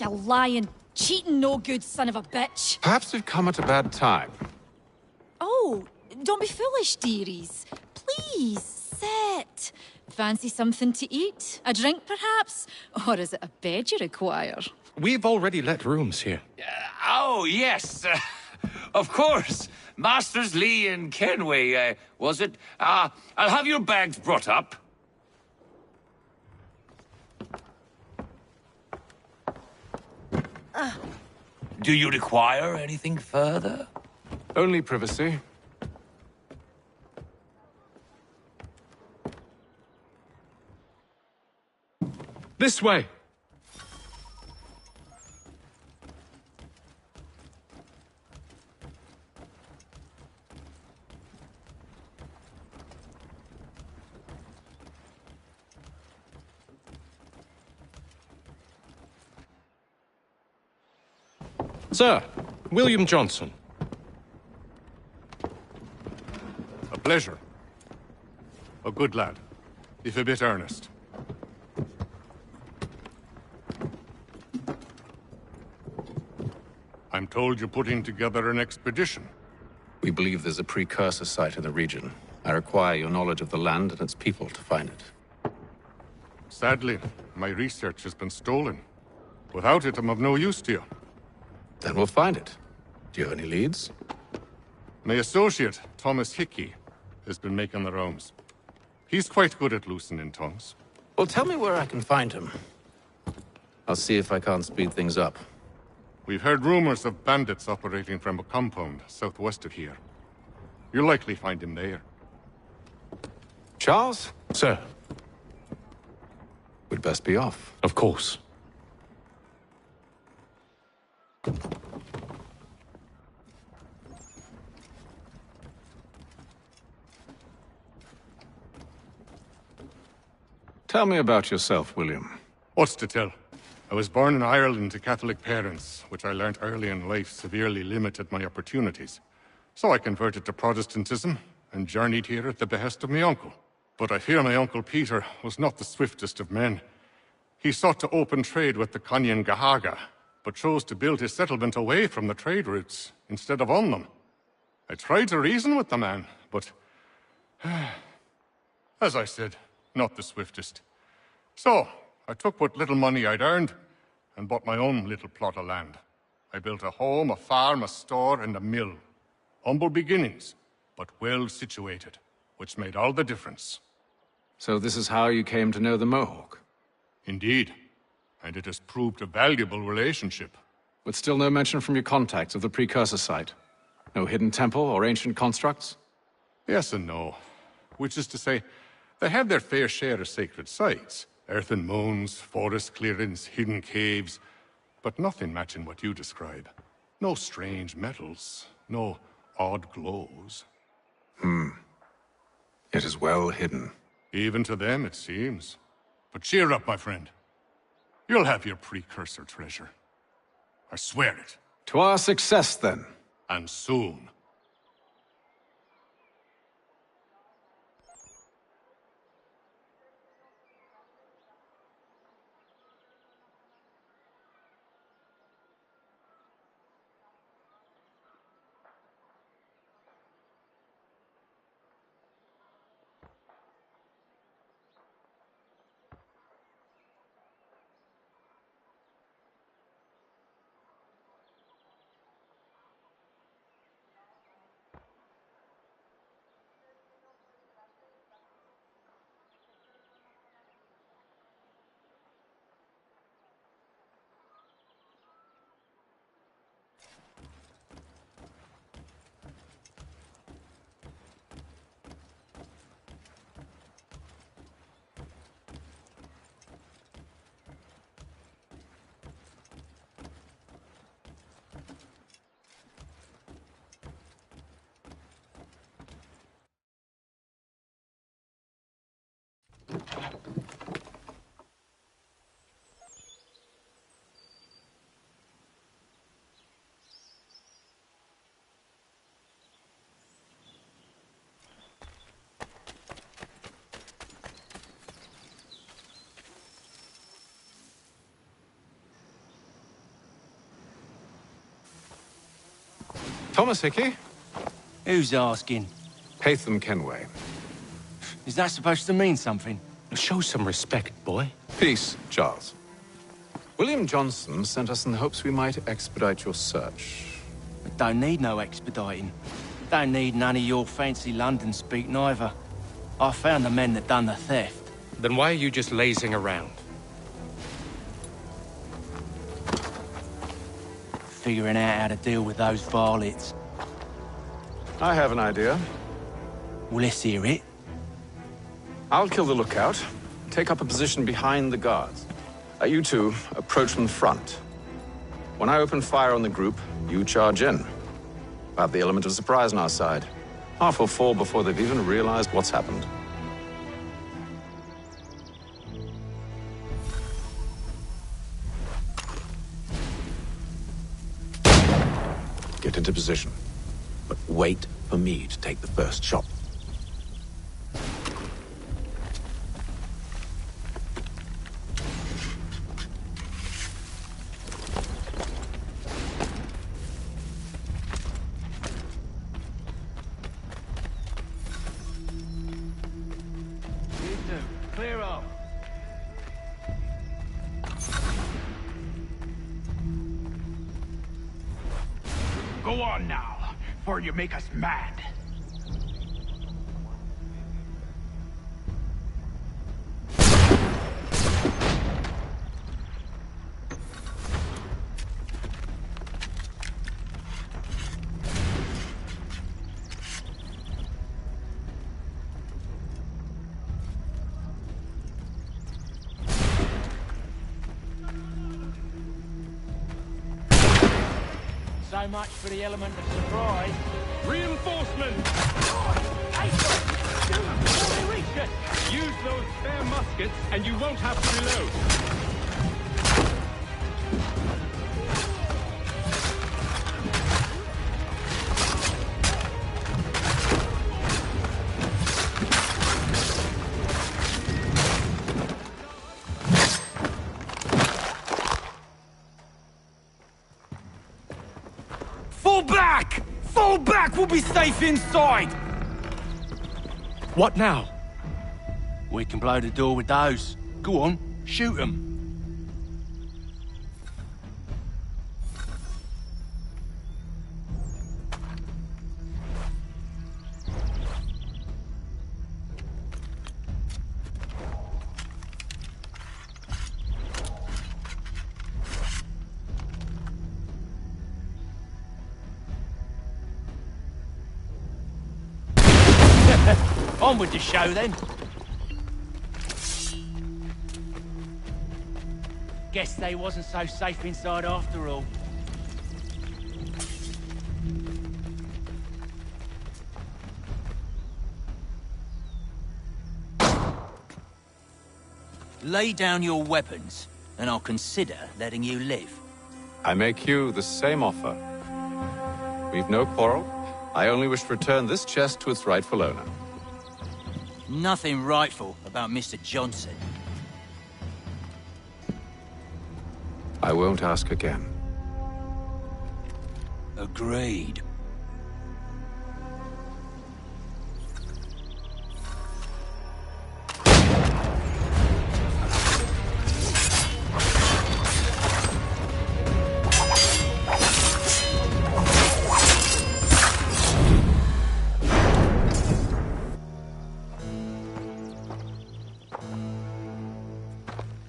You lying, cheating, no good son of a bitch. Perhaps we've come at a bad time. Oh, don't be foolish, dearies. Please, sit. Fancy something to eat? A drink, perhaps? Or is it a bed you require? We've already let rooms here. Oh, yes. Of course. Masters Lee and Kenway, was it? I'll have your bags brought up. Do you require anything further? Only privacy. This way! Sir, William Johnson. A pleasure. A good lad, if a bit earnest. I'm told you're putting together an expedition. We believe there's a precursor site in the region. I require your knowledge of the land and its people to find it. Sadly, my research has been stolen. Without it, I'm of no use to you. Then we'll find it. Do you have any leads? My associate, Thomas Hickey, has been making the rounds. He's quite good at loosening tongues. Well, tell me where I can find him. I'll see if I can't speed things up. We've heard rumors of bandits operating from a compound southwest of here. You'll likely find him there. Charles? Sir. We'd best be off. Of course. Tell me about yourself, William. What's to tell? I was born in Ireland to Catholic parents, which I learnt early in life severely limited my opportunities. So I converted to Protestantism and journeyed here at the behest of my uncle. But I fear my uncle Peter was not the swiftest of men. He sought to open trade with the Conyan Gahaga, but chose to build his settlement away from the trade routes instead of on them. I tried to reason with the man, but... as I said, not the swiftest. So, I took what little money I'd earned and bought my own little plot of land. I built a home, a farm, a store, and a mill. Humble beginnings, but well situated, which made all the difference. So this is how you came to know the Mohawk? Indeed. And it has proved a valuable relationship. But still no mention from your contacts of the precursor site? No hidden temple or ancient constructs? Yes and no. Which is to say, they have their fair share of sacred sites. Earthen mounds, forest clearings, hidden caves. But nothing matching what you describe. No strange metals, no odd glows. It is well hidden. Even to them, it seems. But cheer up, my friend. You'll have your precursor treasure. I swear it. To our success, then. And soon. Thomas Hickey? Who's asking? Haytham Kenway. Is that supposed to mean something? Show some respect, boy. Peace, Charles. William Johnson sent us in the hopes we might expedite your search. I don't need no expediting. Don't need none of your fancy London speak neither. I found the men that done the theft. Then why are you just lazing around? Figuring out how to deal with those varlets. I have an idea. Well, let's hear it. I'll kill the lookout, take up a position behind the guards. You two approach from the front. When I open fire on the group, you charge in. We'll have the element of surprise on our side. Half will fall before they've even realized what's happened. Get into position, but wait for me to take the first shot. Clear off. Go on now, for you make us mad. So much for the element of surprise. Reinforcements! Use those spare muskets, and you won't have to reload. Fall back! Fall back! We'll be safe inside! What now? We can blow the door with those. Go on, shoot them. On with the show, then. Guess they wasn't so safe inside after all. Lay down your weapons, and I'll consider letting you live. I make you the same offer. We've no quarrel. I only wish to return this chest to its rightful owner. Nothing rightful about Mr. Johnson. I won't ask again. Agreed.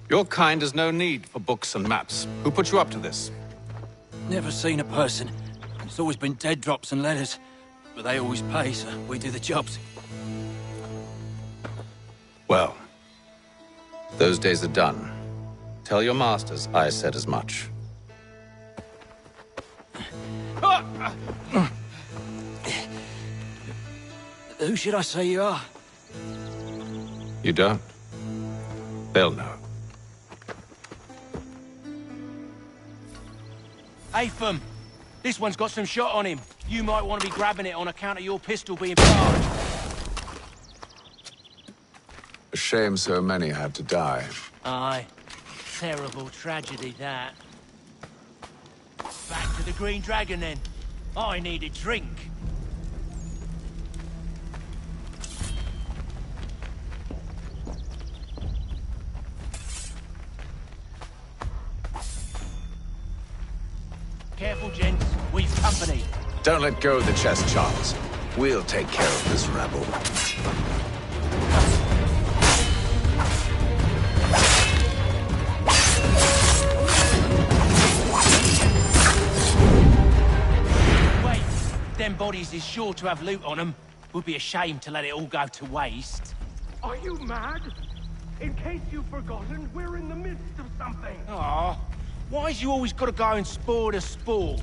Your kind has no need for books and maps. Who put you up to this? Never seen a person. It's always been dead drops and letters. But they always pay, so we do the jobs. Well, those days are done. Tell your masters I said as much. Who should I say you are? You don't? They'll know. Atham, this one's got some shot on him. You might want to be grabbing it on account of your pistol being charged. A shame so many had to die. Aye. Terrible tragedy, that. Back to the Green Dragon, then. I need a drink. Careful, gents. We've company. Don't let go of the chest, Charles. We'll take care of this rebel. Wait. Them bodies is sure to have loot on them. Would be a shame to let it all go to waste. Are you mad? In case you've forgotten, we're in the midst of something. Aw. Why's you always gotta go and spoil the spoil?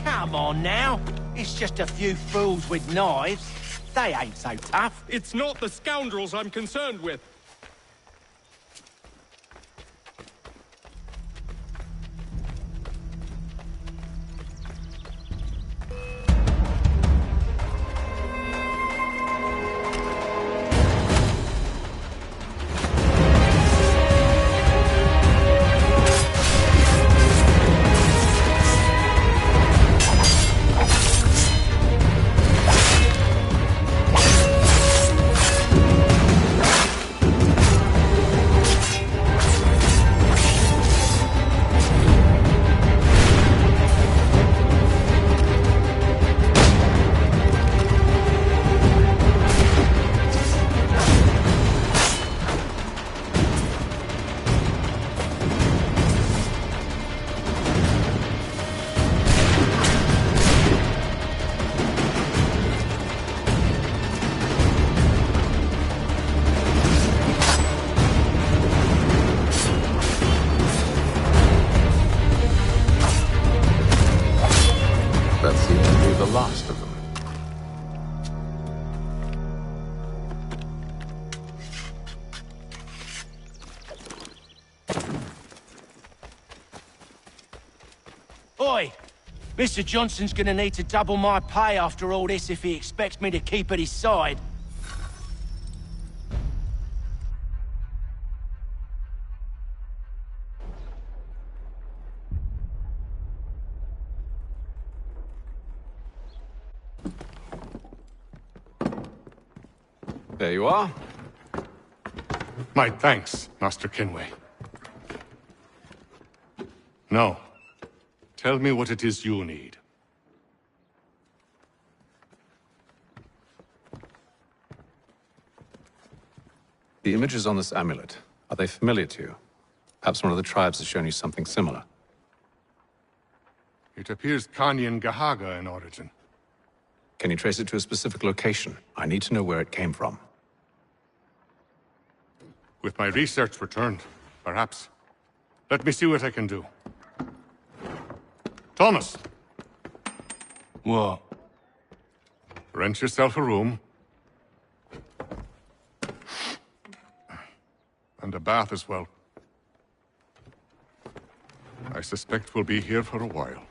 Come on now. It's just a few fools with knives. They ain't so tough. It's not the scoundrels I'm concerned with. Oi! Mr. Johnson's gonna need to double my pay after all this if he expects me to keep at his side. There you are. My thanks, Master Kenway. Now, tell me what it is you need. The images on this amulet, are they familiar to you? Perhaps one of the tribes has shown you something similar. It appears Kanyan Gahaga in origin. Can you trace it to a specific location? I need to know where it came from. With my research returned, perhaps. Let me see what I can do. Thomas! What? Rent yourself a room. And a bath as well. I suspect we'll be here for a while.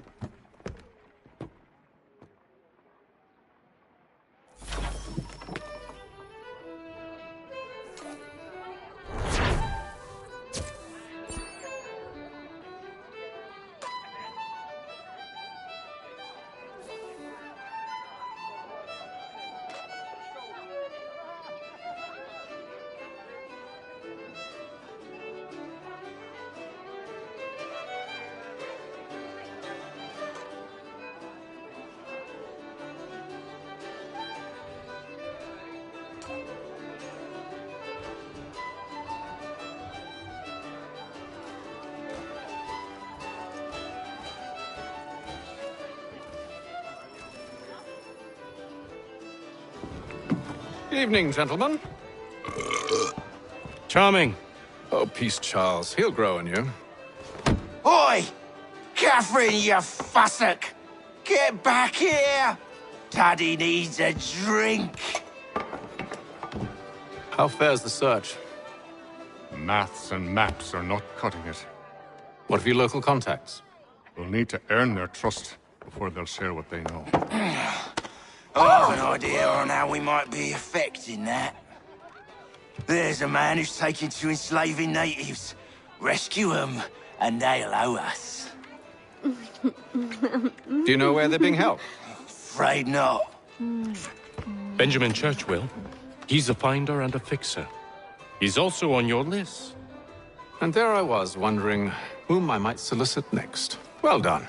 Evening, gentlemen. Charming. Oh, peace, Charles. He'll grow on you. Oi! Catherine, you fussock! Get back here! Daddy needs a drink. How fares the search? Maths and maps are not cutting it. What of your local contacts? We'll need to earn their trust before they'll share what they know. I have an idea on how we might be affecting that. There's a man who's taken to enslaving natives. Rescue them, and they'll owe us. Do you know where they're being held? Afraid not. Benjamin Church will. He's a finder and a fixer. He's also on your list. And there I was, wondering whom I might solicit next. Well done.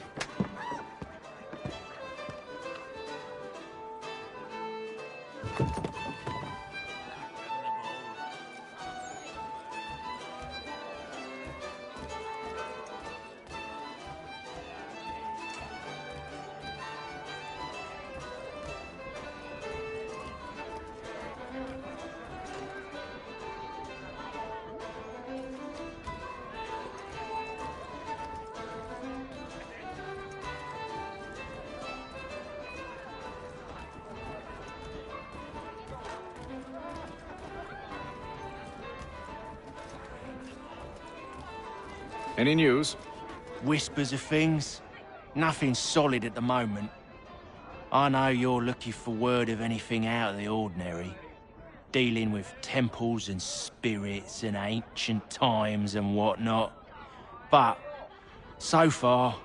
Any news? Whispers of things. Nothing solid at the moment. I know you're looking for word of anything out of the ordinary. Dealing with temples and spirits and ancient times and whatnot. But, so far,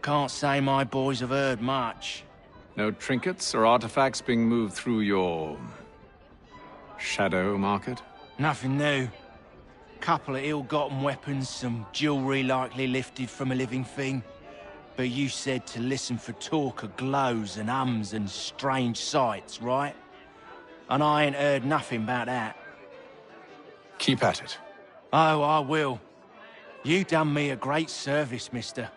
can't say my boys have heard much. No trinkets or artifacts being moved through your... shadow market? Nothing new. Couple of ill-gotten weapons, some jewelry likely lifted from a living thing. But you said to listen for talk of glows and hums and strange sights, right? And I ain't heard nothing about that. Keep at it. Oh, I will. You done me a great service, mister.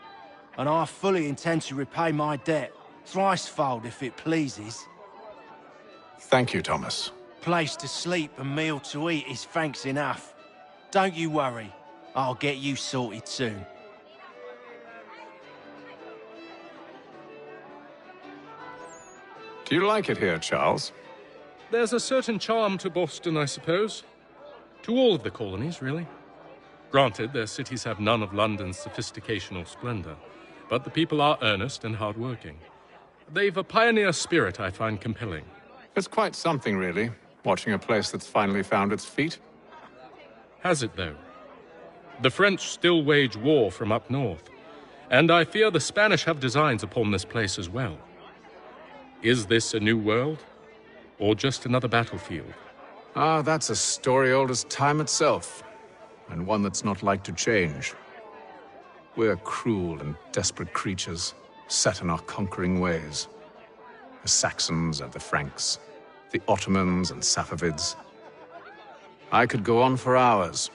And I fully intend to repay my debt. Thricefold, if it pleases. Thank you, Thomas. Place to sleep and meal to eat is thanks enough. Don't you worry. I'll get you sorted soon. Do you like it here, Charles? There's a certain charm to Boston, I suppose. To all of the colonies, really. Granted, their cities have none of London's sophistication or splendor, but the people are earnest and hardworking. They've a pioneer spirit I find compelling. It's quite something, really, watching a place that's finally found its feet. Has it, though? The French still wage war from up north, and I fear the Spanish have designs upon this place as well. Is this a new world, or just another battlefield? Ah, that's a story old as time itself, and one that's not like to change. We're cruel and desperate creatures, set in our conquering ways. The Saxons and the Franks, the Ottomans and Safavids. I could go on for hours.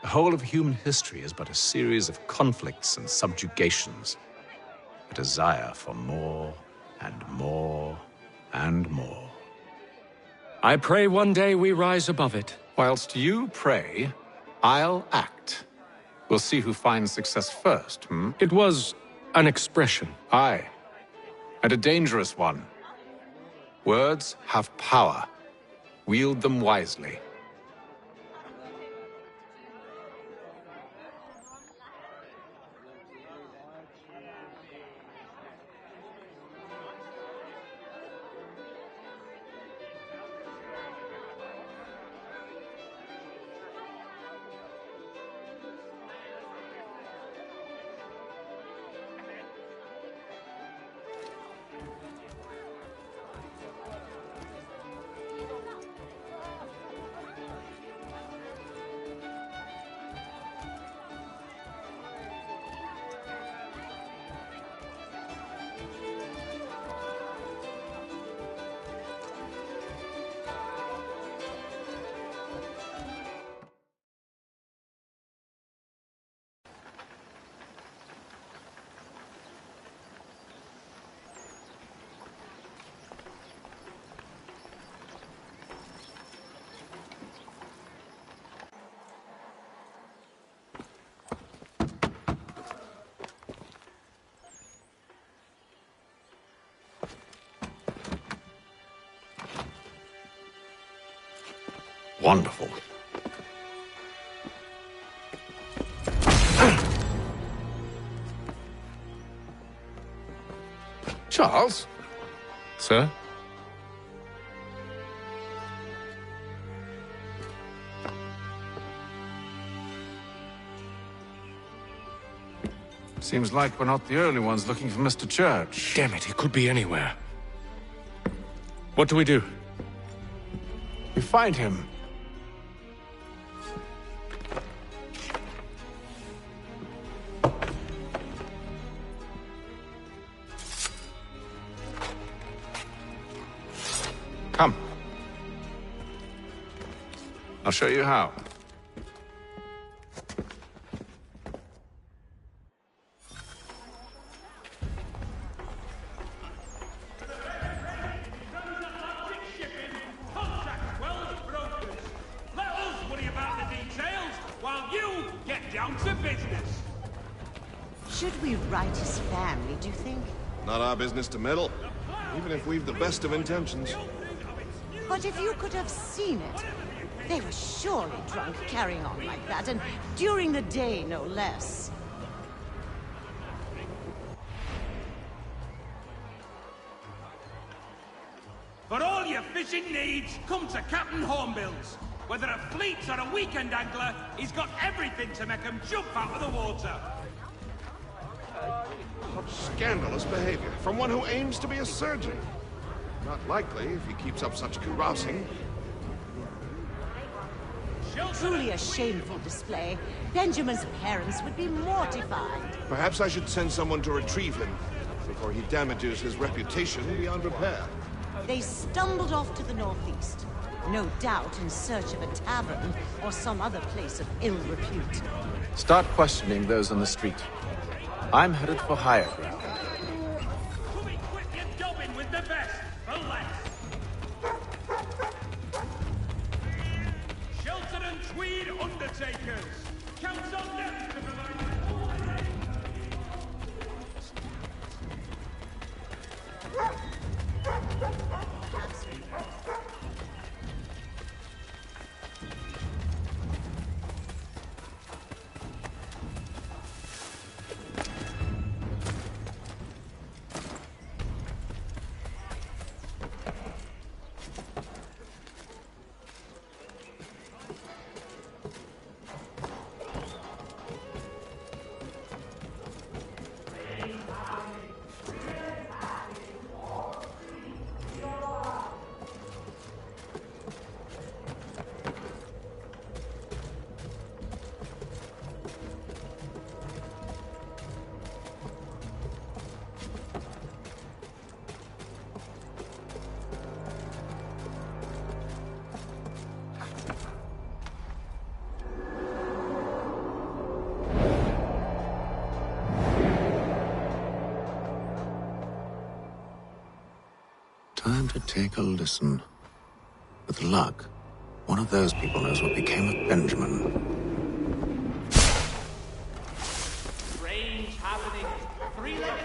The whole of human history is but a series of conflicts and subjugations. A desire for more and more and more. I pray one day we rise above it. Whilst you pray, I'll act. We'll see who finds success first, hmm? It was an expression. Aye, and a dangerous one. Words have power. Wield them wisely. Wonderful. Charles? Sir? Seems like we're not the only ones looking for Mr. Church. Damn it, he could be anywhere. What do we do? We find him. Come. I'll show you how. Should we write his family, do you think? Not our business to meddle, even if we've the best of intentions. But if you could have seen it, they were surely drunk carrying on like that, and during the day, no less. For all your fishing needs, come to Captain Hornbill's. Whether a fleet or a weekend angler, he's got everything to make him jump out of the water. Scandalous behavior from one who aims to be a surgeon. Not likely if he keeps up such carousing. Truly a shameful display. Benjamin's parents would be mortified. Perhaps I should send someone to retrieve him before he damages his reputation beyond repair. They stumbled off to the northeast, no doubt in search of a tavern or some other place of ill repute. Start questioning those on the street. I'm headed for higher ground. With the best, for less. Shelter and Tweed Undertakers. Counts on them to provide. to take a listen. With luck, one of those people knows what became of Benjamin. Strange happening. Three-legged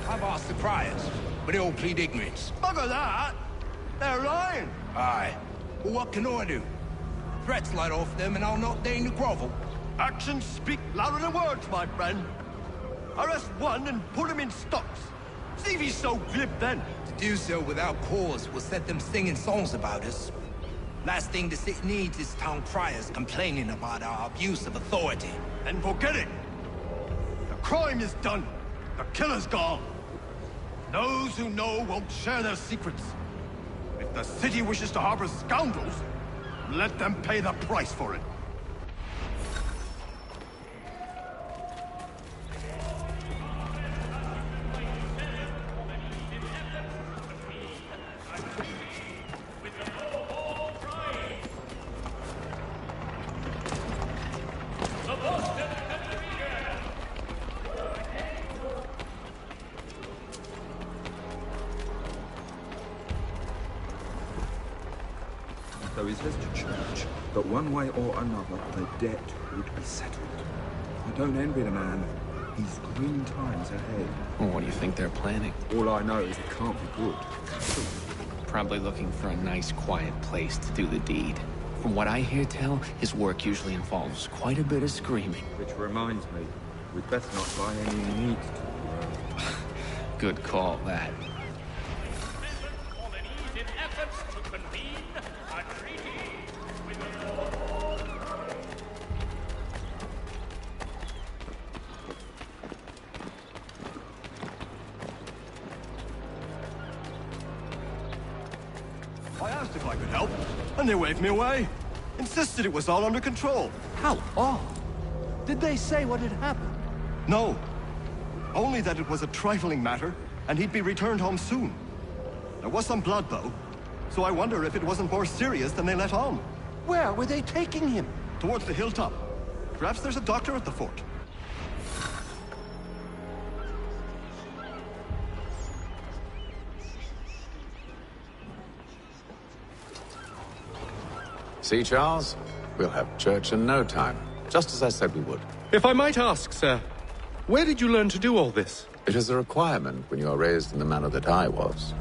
I've asked the criers, but they all plead ignorance. Bugger that! They're lying! Aye. Well, what can I do? Threats light off them and I'll not deign to grovel. Actions speak louder than words, my friend. Arrest one and put him in stocks. See if he's so glib then. To do so without cause will set them singing songs about us. Last thing the city needs is town criers complaining about our abuse of authority. And forget it. The crime is done. The killer's gone. Those who know won't share their secrets. If the city wishes to harbor scoundrels, let them pay the price for it. Though he's left to church, but one way or another, the debt would be settled. I don't envy the man. He's green times ahead. Well, what do you think they're planning? All I know is it can't be good. Probably looking for a nice, quiet place to do the deed. From what I hear tell, his work usually involves quite a bit of screaming. Which reminds me, we'd best not buy any meat to the road. Good call, that. I asked if I could help, and they waved me away. Insisted it was all under control. How odd. Did they say what had happened? No. Only that it was a trifling matter, and he'd be returned home soon. There was some blood, though, so I wonder if it wasn't more serious than they let on. Where were they taking him? Towards the hilltop. Perhaps there's a doctor at the fort. See, Charles? We'll have church in no time, just as I said we would. If I might ask, sir, where did you learn to do all this? It is a requirement when you are raised in the manner that I was.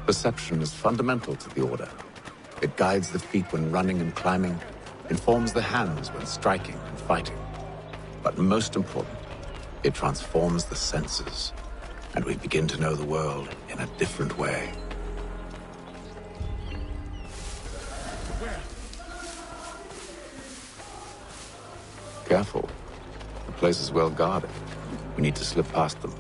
Perception is fundamental to the Order. It guides the feet when running and climbing, informs the hands when striking and fighting. But most important, it transforms the senses, and we begin to know the world in a different way. Careful. The place is well guarded. We need to slip past them.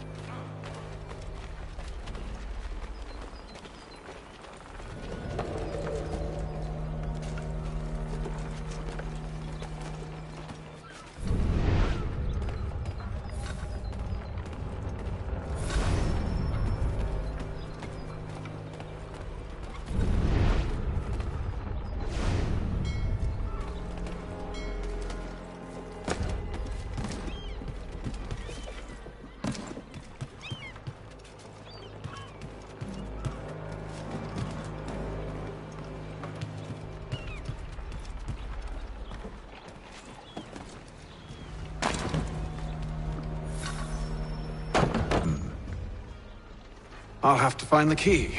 I'll have to find the key.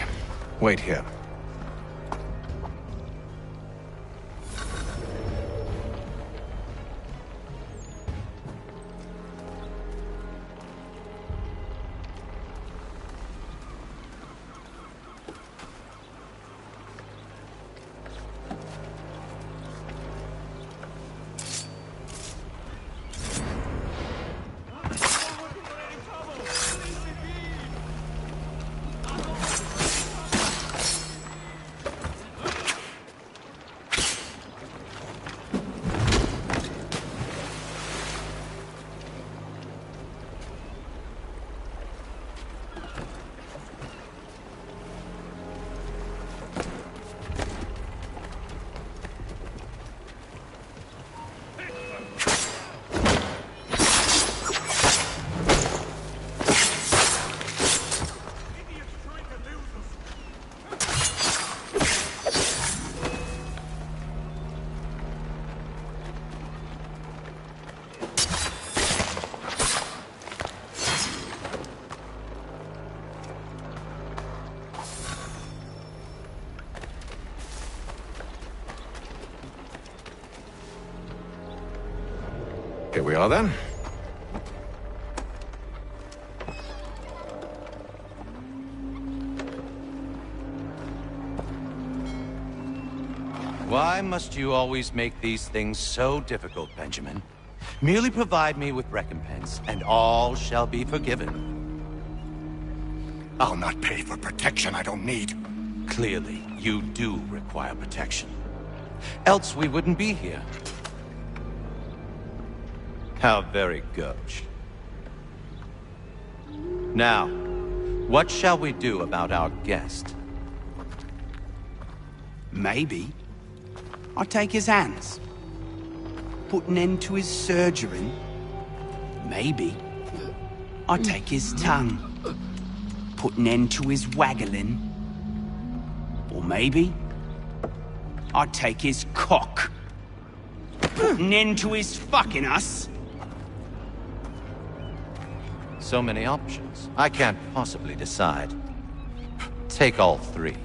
Wait here. Here we are then. Why must you always make these things so difficult, Benjamin? Merely provide me with recompense, and all shall be forgiven. I'll not pay for protection I don't need. Clearly, you do require protection. Else we wouldn't be here. How very gauche. Now, what shall we do about our guest? Maybe I'll take his hands. Put an end to his surgery. Maybe I'll take his tongue. Put an end to his waggling. Or maybe I'll take his cock. Put an end to his fucking us. So many options. I can't possibly decide. Take all three.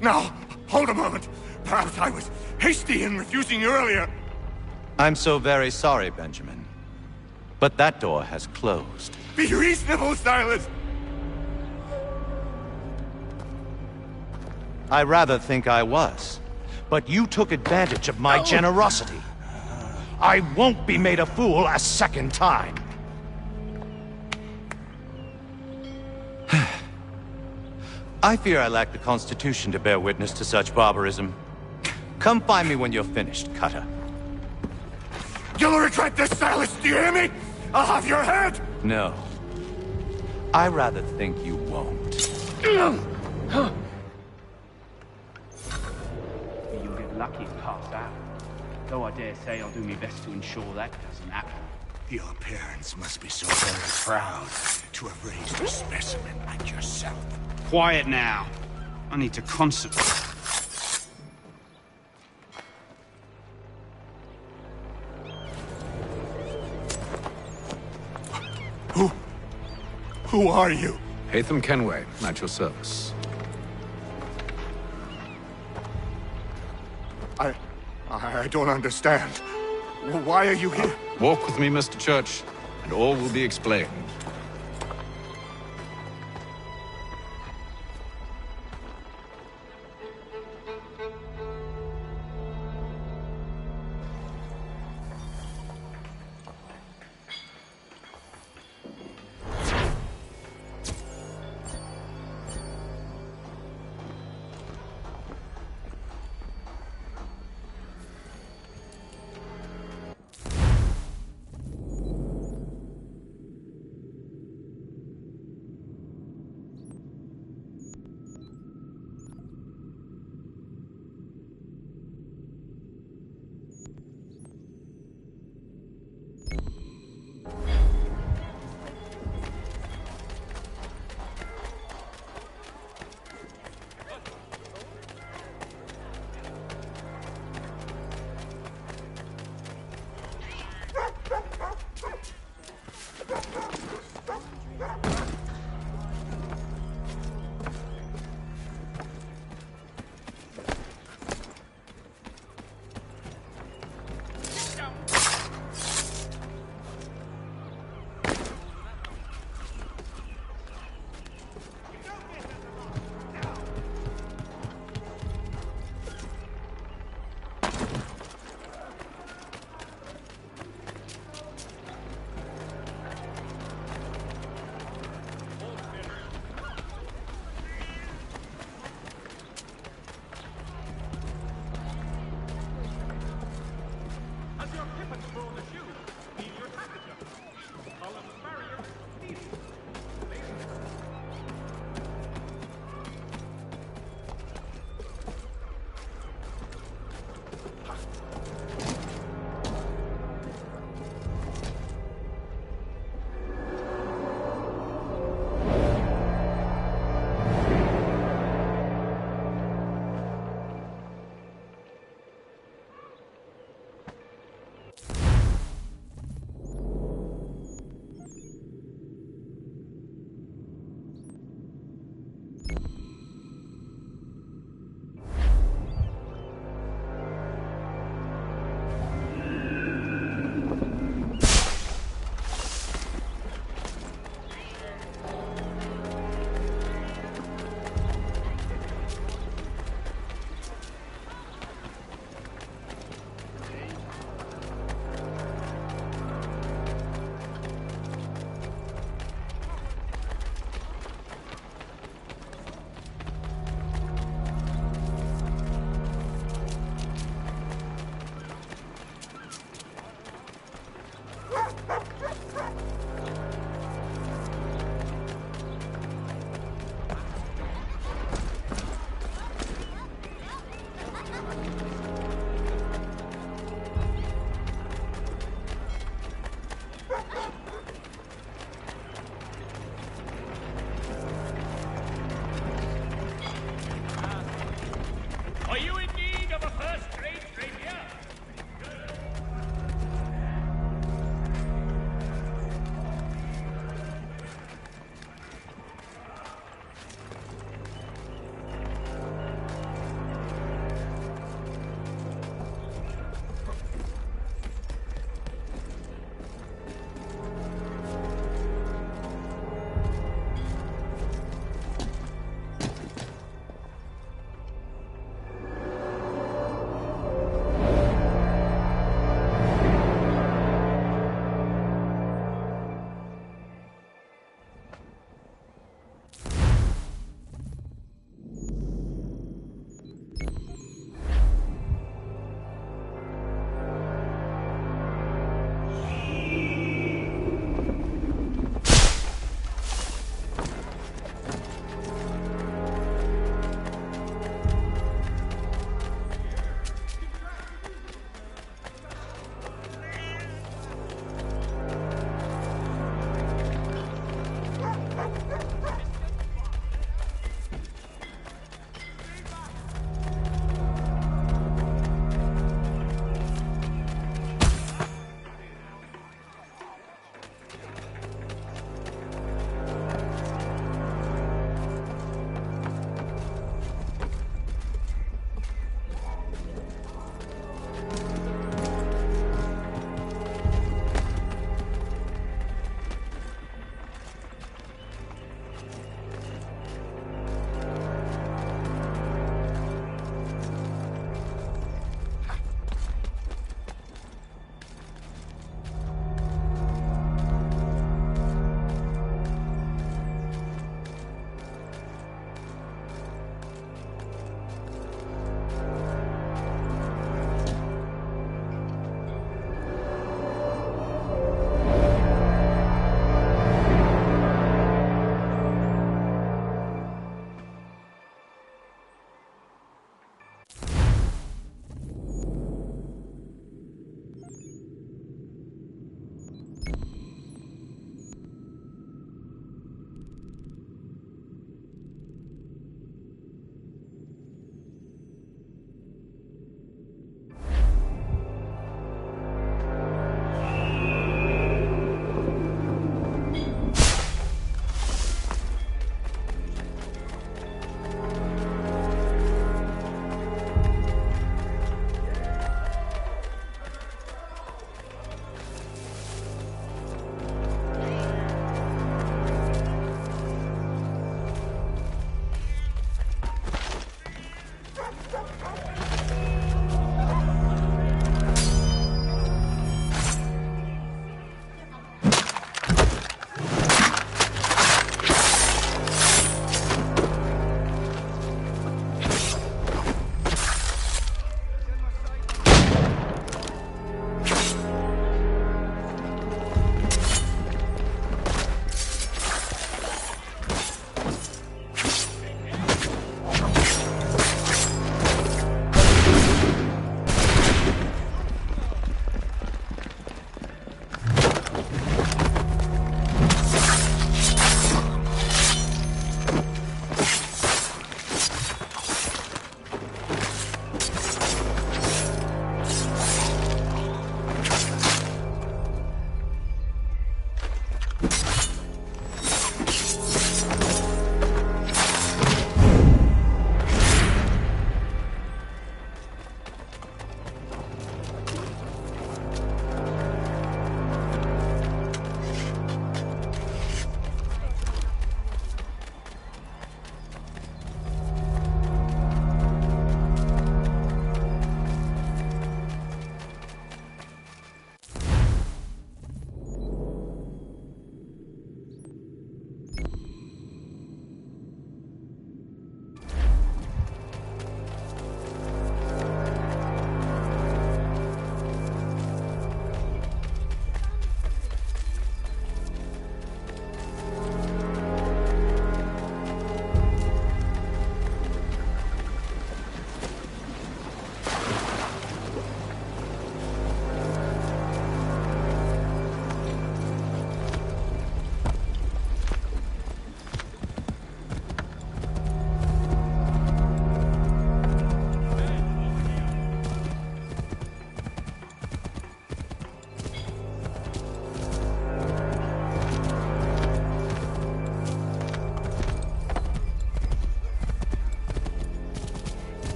Now, hold a moment. Perhaps I was hasty in refusing you earlier. I'm so very sorry, Benjamin. But that door has closed. Be reasonable, Silas! I rather think I was. But you took advantage of my generosity. I won't be made a fool a second time. I fear I lack the constitution to bear witness to such barbarism. Come find me when you're finished, Cutter. You'll regret this, Silas, do you hear me? I'll have your head! No. I rather think you won't. You'll get lucky and pass out. Though I dare say I'll do my best to ensure that doesn't happen. Your parents must be so very proud to have raised a specimen like yourself. Quiet now. I need to concentrate. Who are you? Hatham Kenway, at your service. I don't understand. Why are you here? Walk with me, Mr. Church, and all will be explained.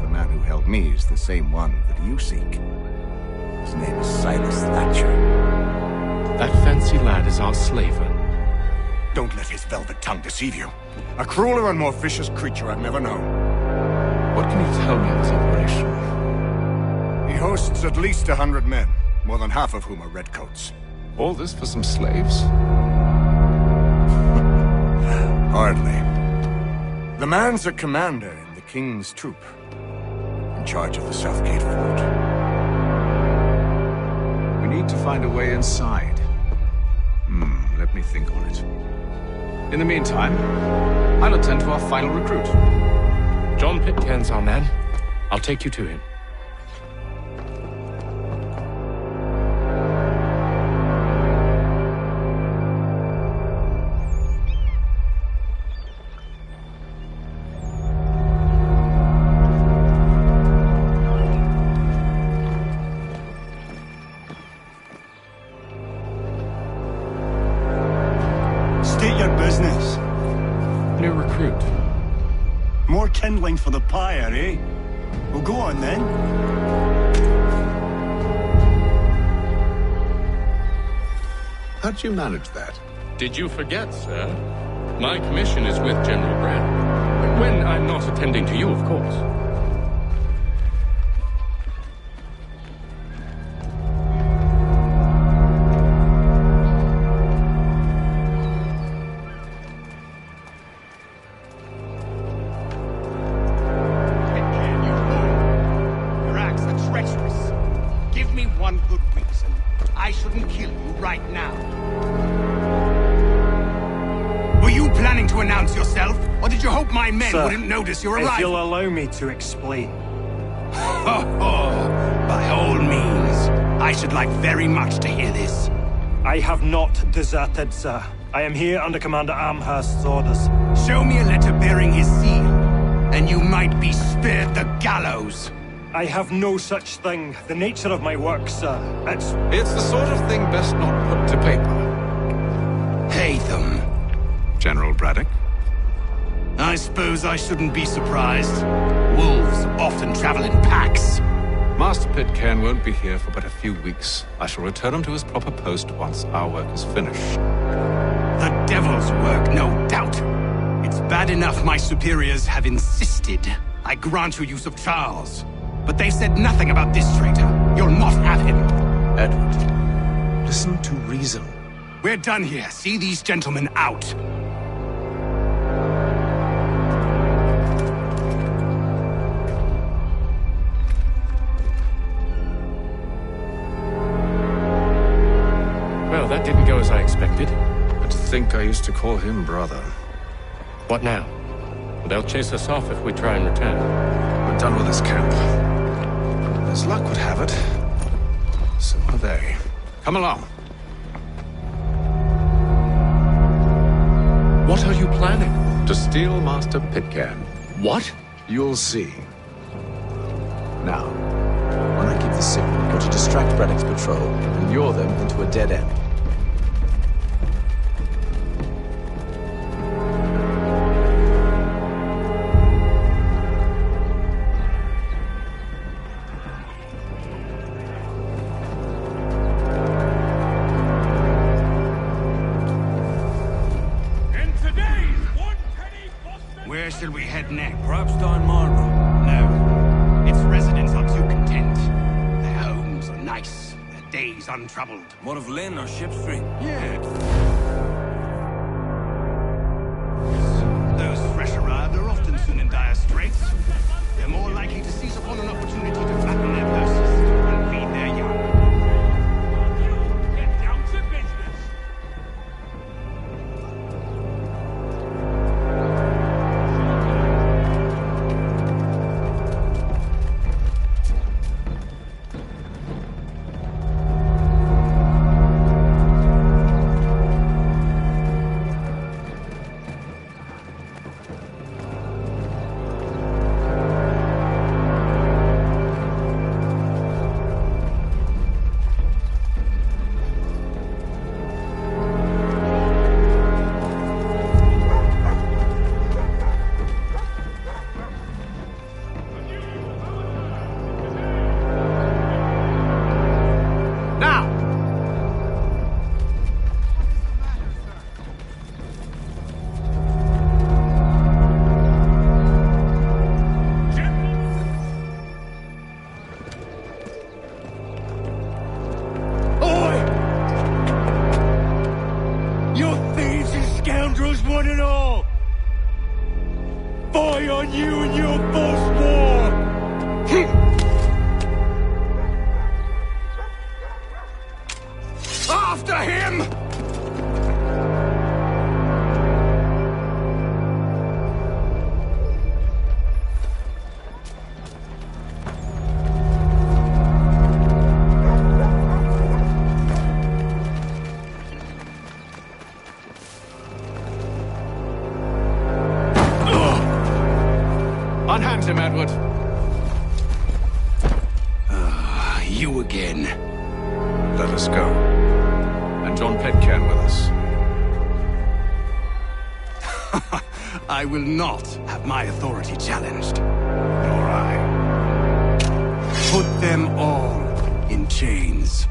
the man who helped me is the same one that you seek. His name is Silas Thatcher. That fancy lad is our slaver. Don't let his velvet tongue deceive you. A crueler and more vicious creature I've never known. What can you tell me of this operation? He hosts at least 100 men, more than half of whom are redcoats. All this for some slaves? Hardly. The man's a commander in the King's troop, in charge of the Southgate fort. We need to find a way inside. Let me think on it. In the meantime, I'll attend to our final recruit. John Pitcairn's our man. I'll take you to him. State your business. New recruit. More kindling for the pyre, eh? Well, go on then. How'd you manage that? Did you forget, sir? My commission is with General Brad. When I'm not attending to you, of course. Your acts are treacherous. Give me one good reason. I shouldn't kill you right now. Were you planning to announce yourself, or did you hope my men Sir, wouldn't notice your if arrival? you'll allow me to explain. By all means. I should like very much to hear this. I have not deserted, sir. I am here under Commander Amherst's orders. Show me a letter bearing his seal, and you might be spared the gallows. I have no such thing. The nature of my work, sir. It's the sort of thing best not put to paper. Hatham. General Braddock? I suppose I shouldn't be surprised. Wolves often travel in packs. Master Pitcairn won't be here for but a few weeks. I shall return him to his proper post once our work is finished. The devil's work, no doubt. It's bad enough my superiors have insisted I grant you use of Charles. But they've said nothing about this traitor. You'll not have him. Edward, listen to reason. We're done here. See these gentlemen out. Well, that didn't go as I expected. But to think I used to call him brother. What now? They'll chase us off if we try and return. We're done with this camp. As luck would have it, so are they. Come along. What are you planning? To steal Master Pitcairn. What? You'll see. Now, when I give the signal, go to distract Braddock's patrol and lure them into a dead end. Where shall we head next? Perhaps down Marlborough. No. Its residents are too content. Their homes are nice. Their days untroubled. What of Lynn or Ship Street? Yeah. Those fresh arrived are often soon in dire straits. They're more likely to seize upon an opportunity to flatten their purses and feed their young. Get down to business. find him, Edward. You again. Let us go. And John Pitcairn with us. I will not have my authority challenged. Nor I. Put them all in chains.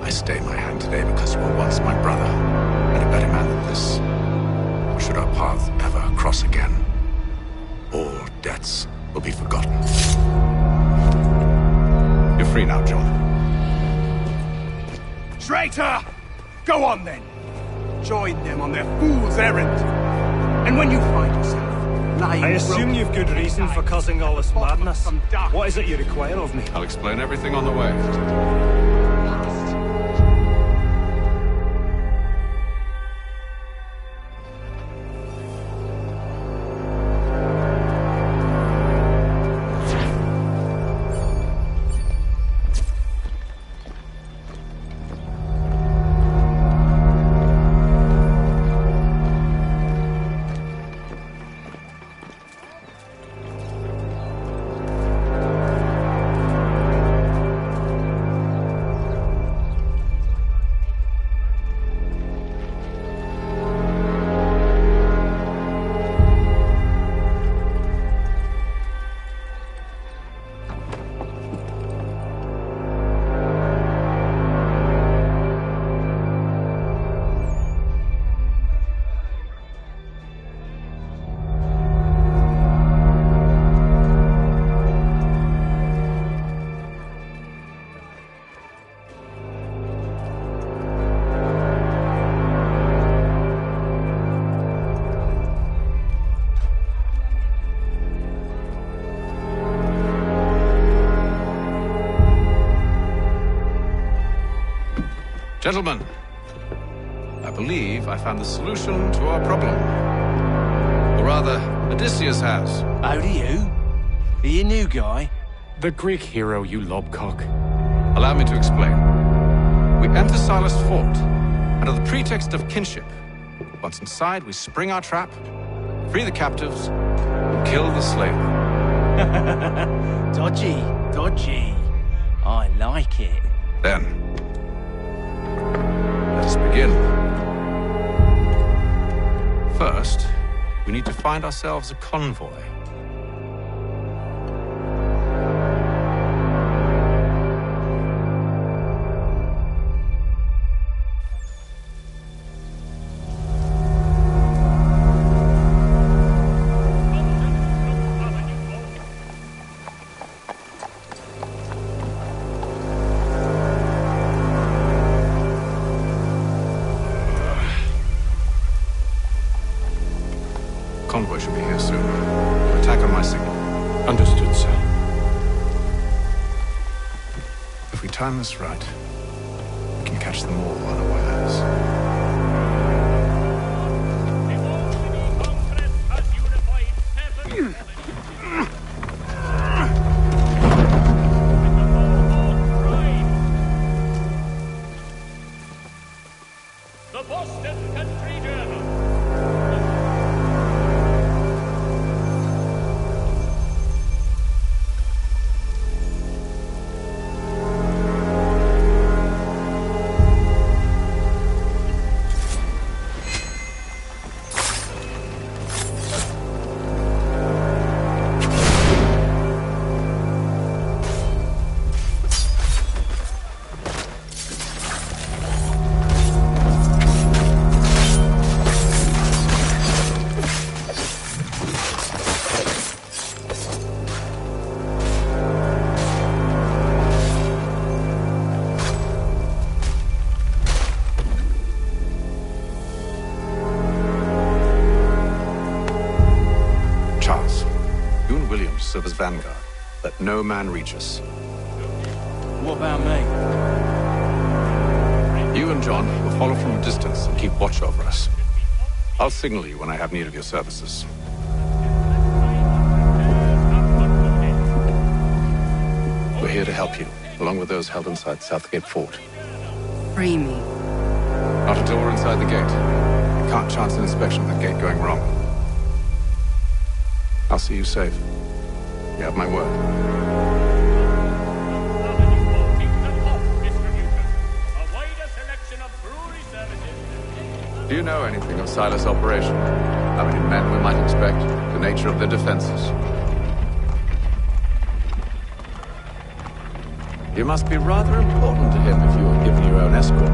I stay my hand today because you were once my brother, and a better man than this. Or should our paths ever cross again, all debts will be forgotten. You're free now, John. Traitor! Go on then. Join them on their fool's errand. And when you find yourself lying... I assume you've good reason for causing all this madness. What is it you require of me? I'll explain everything on the way. Gentlemen, I believe I found the solution to our problem. Or rather, Odysseus has. Oh, do you? Are you a new guy? The Greek hero, you lobcock. Allow me to explain. We enter Silas' fort, under the pretext of kinship. Once inside, we spring our trap, free the captives, and kill the slaver. Dodgy, dodgy. I like it. Then, let us begin. First, we need to find ourselves a convoy. Convoy should be here soon. Attack on my signal. Understood, sir. If we time this right, we can catch them all unawares. The Boston Country Journal. Serve as vanguard. Let no man reach us. What about me? You and John will follow from a distance and keep watch over us. I'll signal you when I have need of your services. We're here to help you, along with those held inside Southgate Fort. Free me. Not until we're inside the gate. I can't chance an inspection of the gate going wrong. I'll see you safe. You have my word. Do you know anything of Silas' operation? How many men we might expect? The nature of their defenses? You must be rather important to him if you are given your own escort.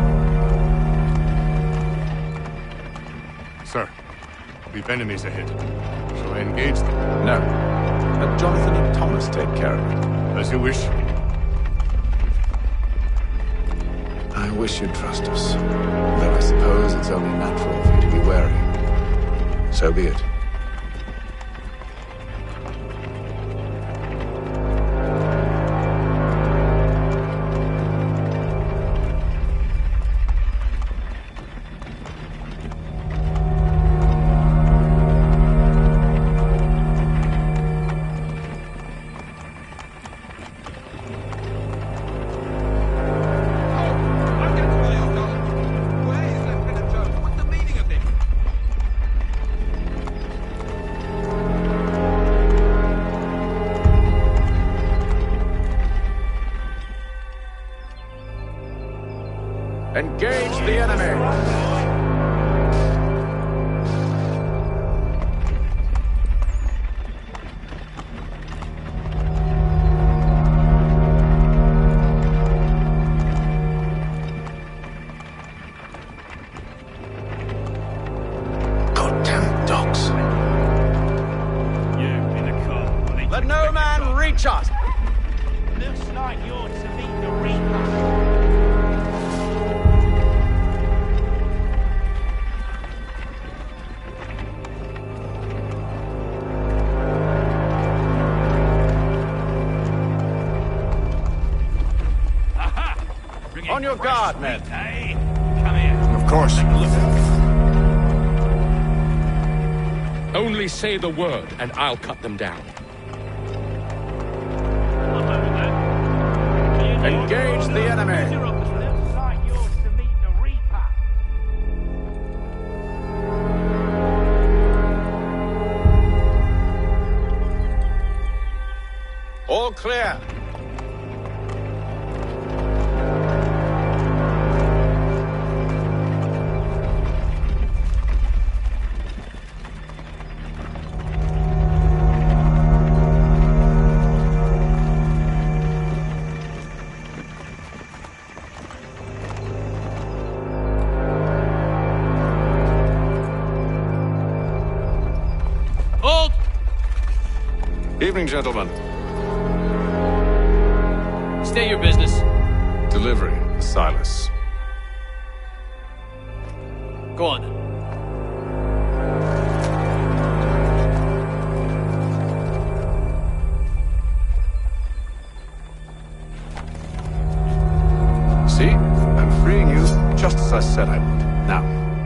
Sir, we've enemies ahead. Shall I engage them? No. Let Jonathan and Thomas take care of it. As you wish. I wish you'd trust us. Though I suppose it's only natural for you to be wary. So be it. Engage the enemy! Goddamn dogs. You in the car. Let no man reach us! Looks like you're to meet the Reaper. On your guard, men. Come here. Of course. Only say the word, and I'll cut them down. Engage the enemy! Looks like you're to meet the Reaper. All clear. Hold! Evening, gentlemen. State your business. Delivery to Silas. Go on then. See? I'm freeing you just as I said I would. Now,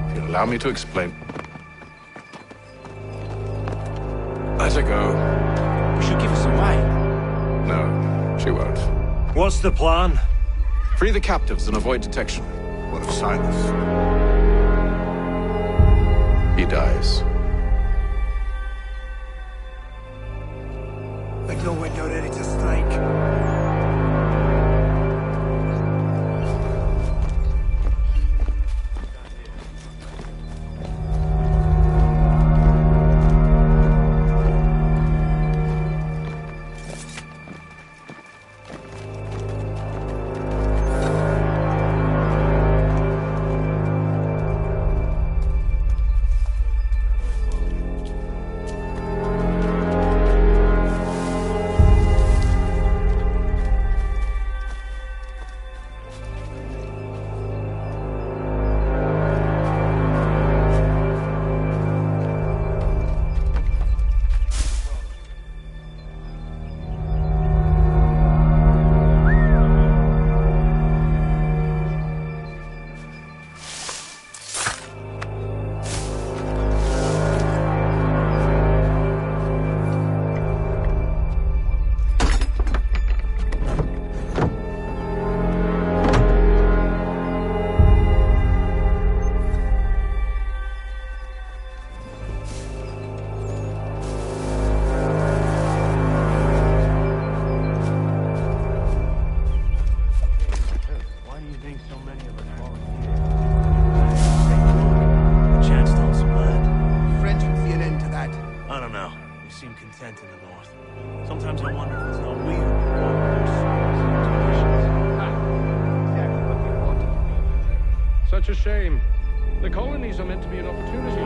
if you'll allow me to explain. Let her go. She'll give us away. No, she won't. What's the plan? Free the captives and avoid detection. What of Silas? He dies. Let know when you're ready to strike. such a shame. The colonies are meant to be an opportunity.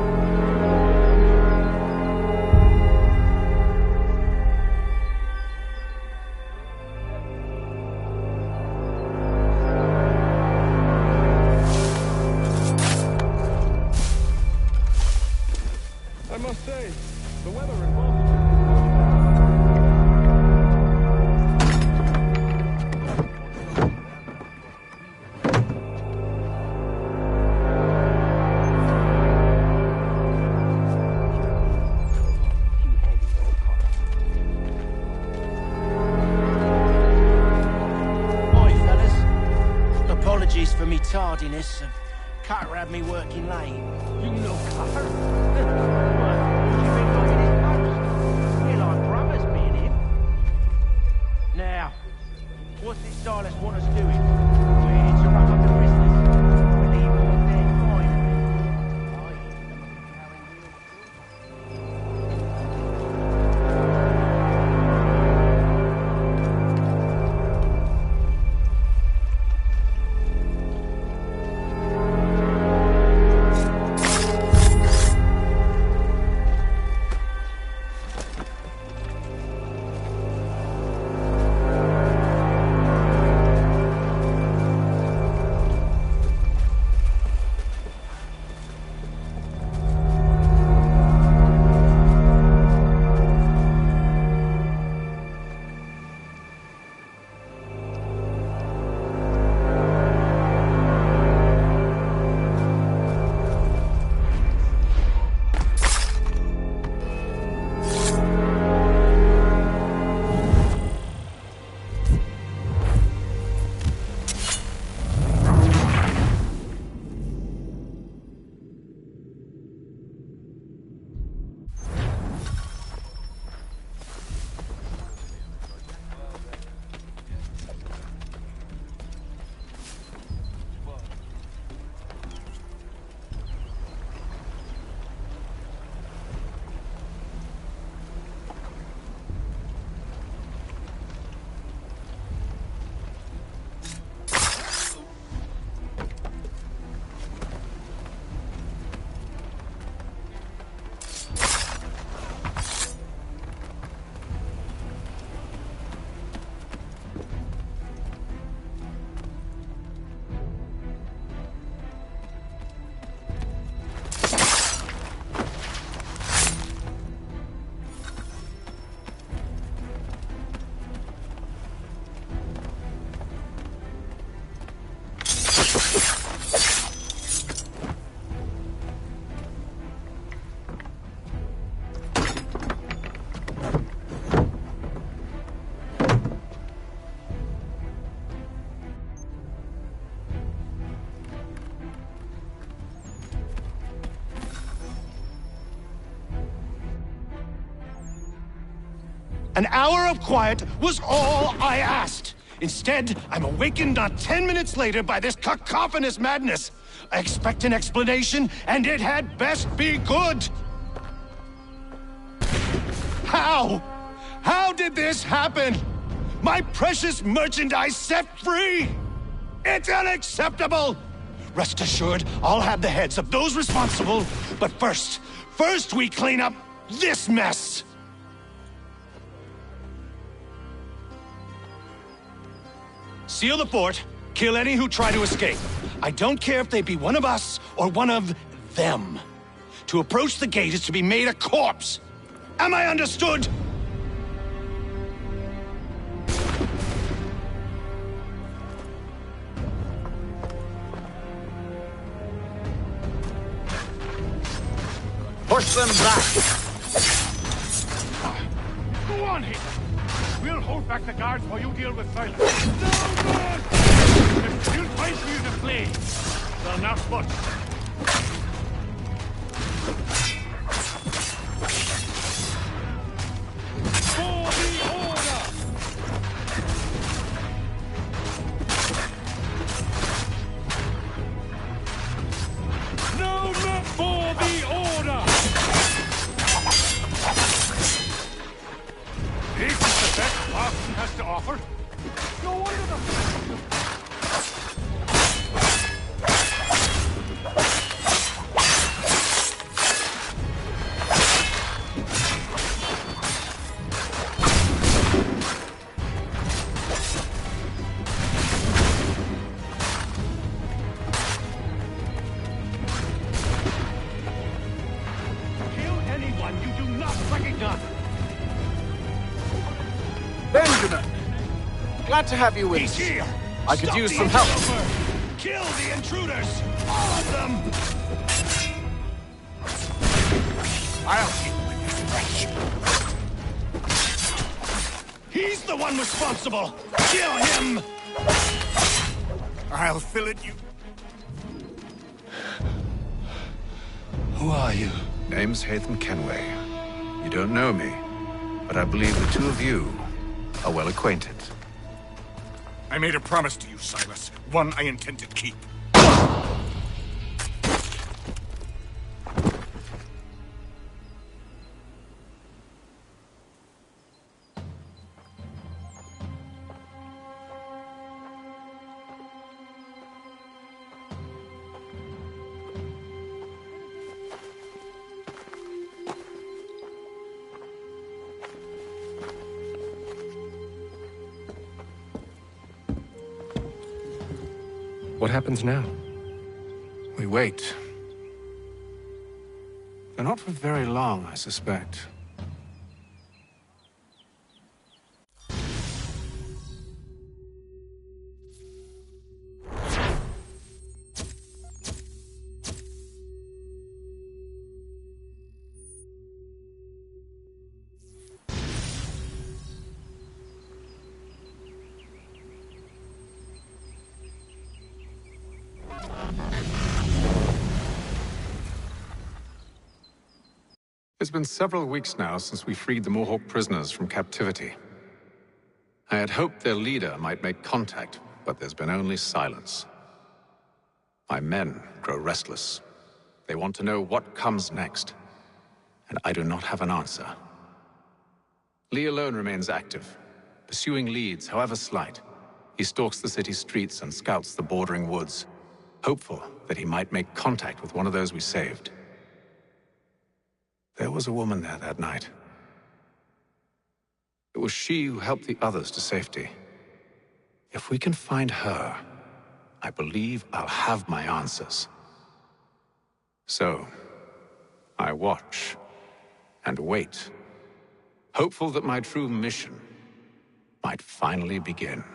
I must say, the weather in Boston... Apologies for me tardiness. Carter had me working late. You know Carter? What? You been knocking his post? We're like brothers, me and him. Now, what's this Silas want us doing? We're here to wrap up the business. We leave all dead fine. An hour of quiet was all I asked. Instead, I'm awakened not 10 minutes later by this cacophonous madness. I expect an explanation, and it had best be good. How? How did this happen? My precious merchandise set free? It's unacceptable! Rest assured, I'll have the heads of those responsible. But first we clean up this mess! Seal the fort, kill any who try to escape. I don't care if they be one of us or one of them. To approach the gate is to be made a corpse. Am I understood? Push them back! Go on, Hayden. We'll hold back the guards while you deal with Silas. No, no! There's still time for you to flee. Well, not much. For the order! No, not for the order! This is the best Boston has to offer. No wonder the Glad to have you with us. He's here! I could Stop use the some help. interloper! Kill the intruders! All of them! I'll deal with this wretch. He's the one responsible! Kill him! I'll fill it, you... Who are you? Name's Hatham Kenway. You don't know me, but I believe the two of you are well acquainted. I made a promise to you, Silas. One I intend to keep. What happens now? We wait. But not for very long, I suspect. It's been several weeks now since we freed the Mohawk prisoners from captivity. I had hoped their leader might make contact, but there's been only silence. My men grow restless. They want to know what comes next, and I do not have an answer. Lee alone remains active, pursuing leads, however slight. He stalks the city streets and scouts the bordering woods, hopeful that he might make contact with one of those we saved. There was a woman there that night. It was she who helped the others to safety. If we can find her, I believe I'll have my answers. So, I watch and wait, hopeful that my true mission might finally begin.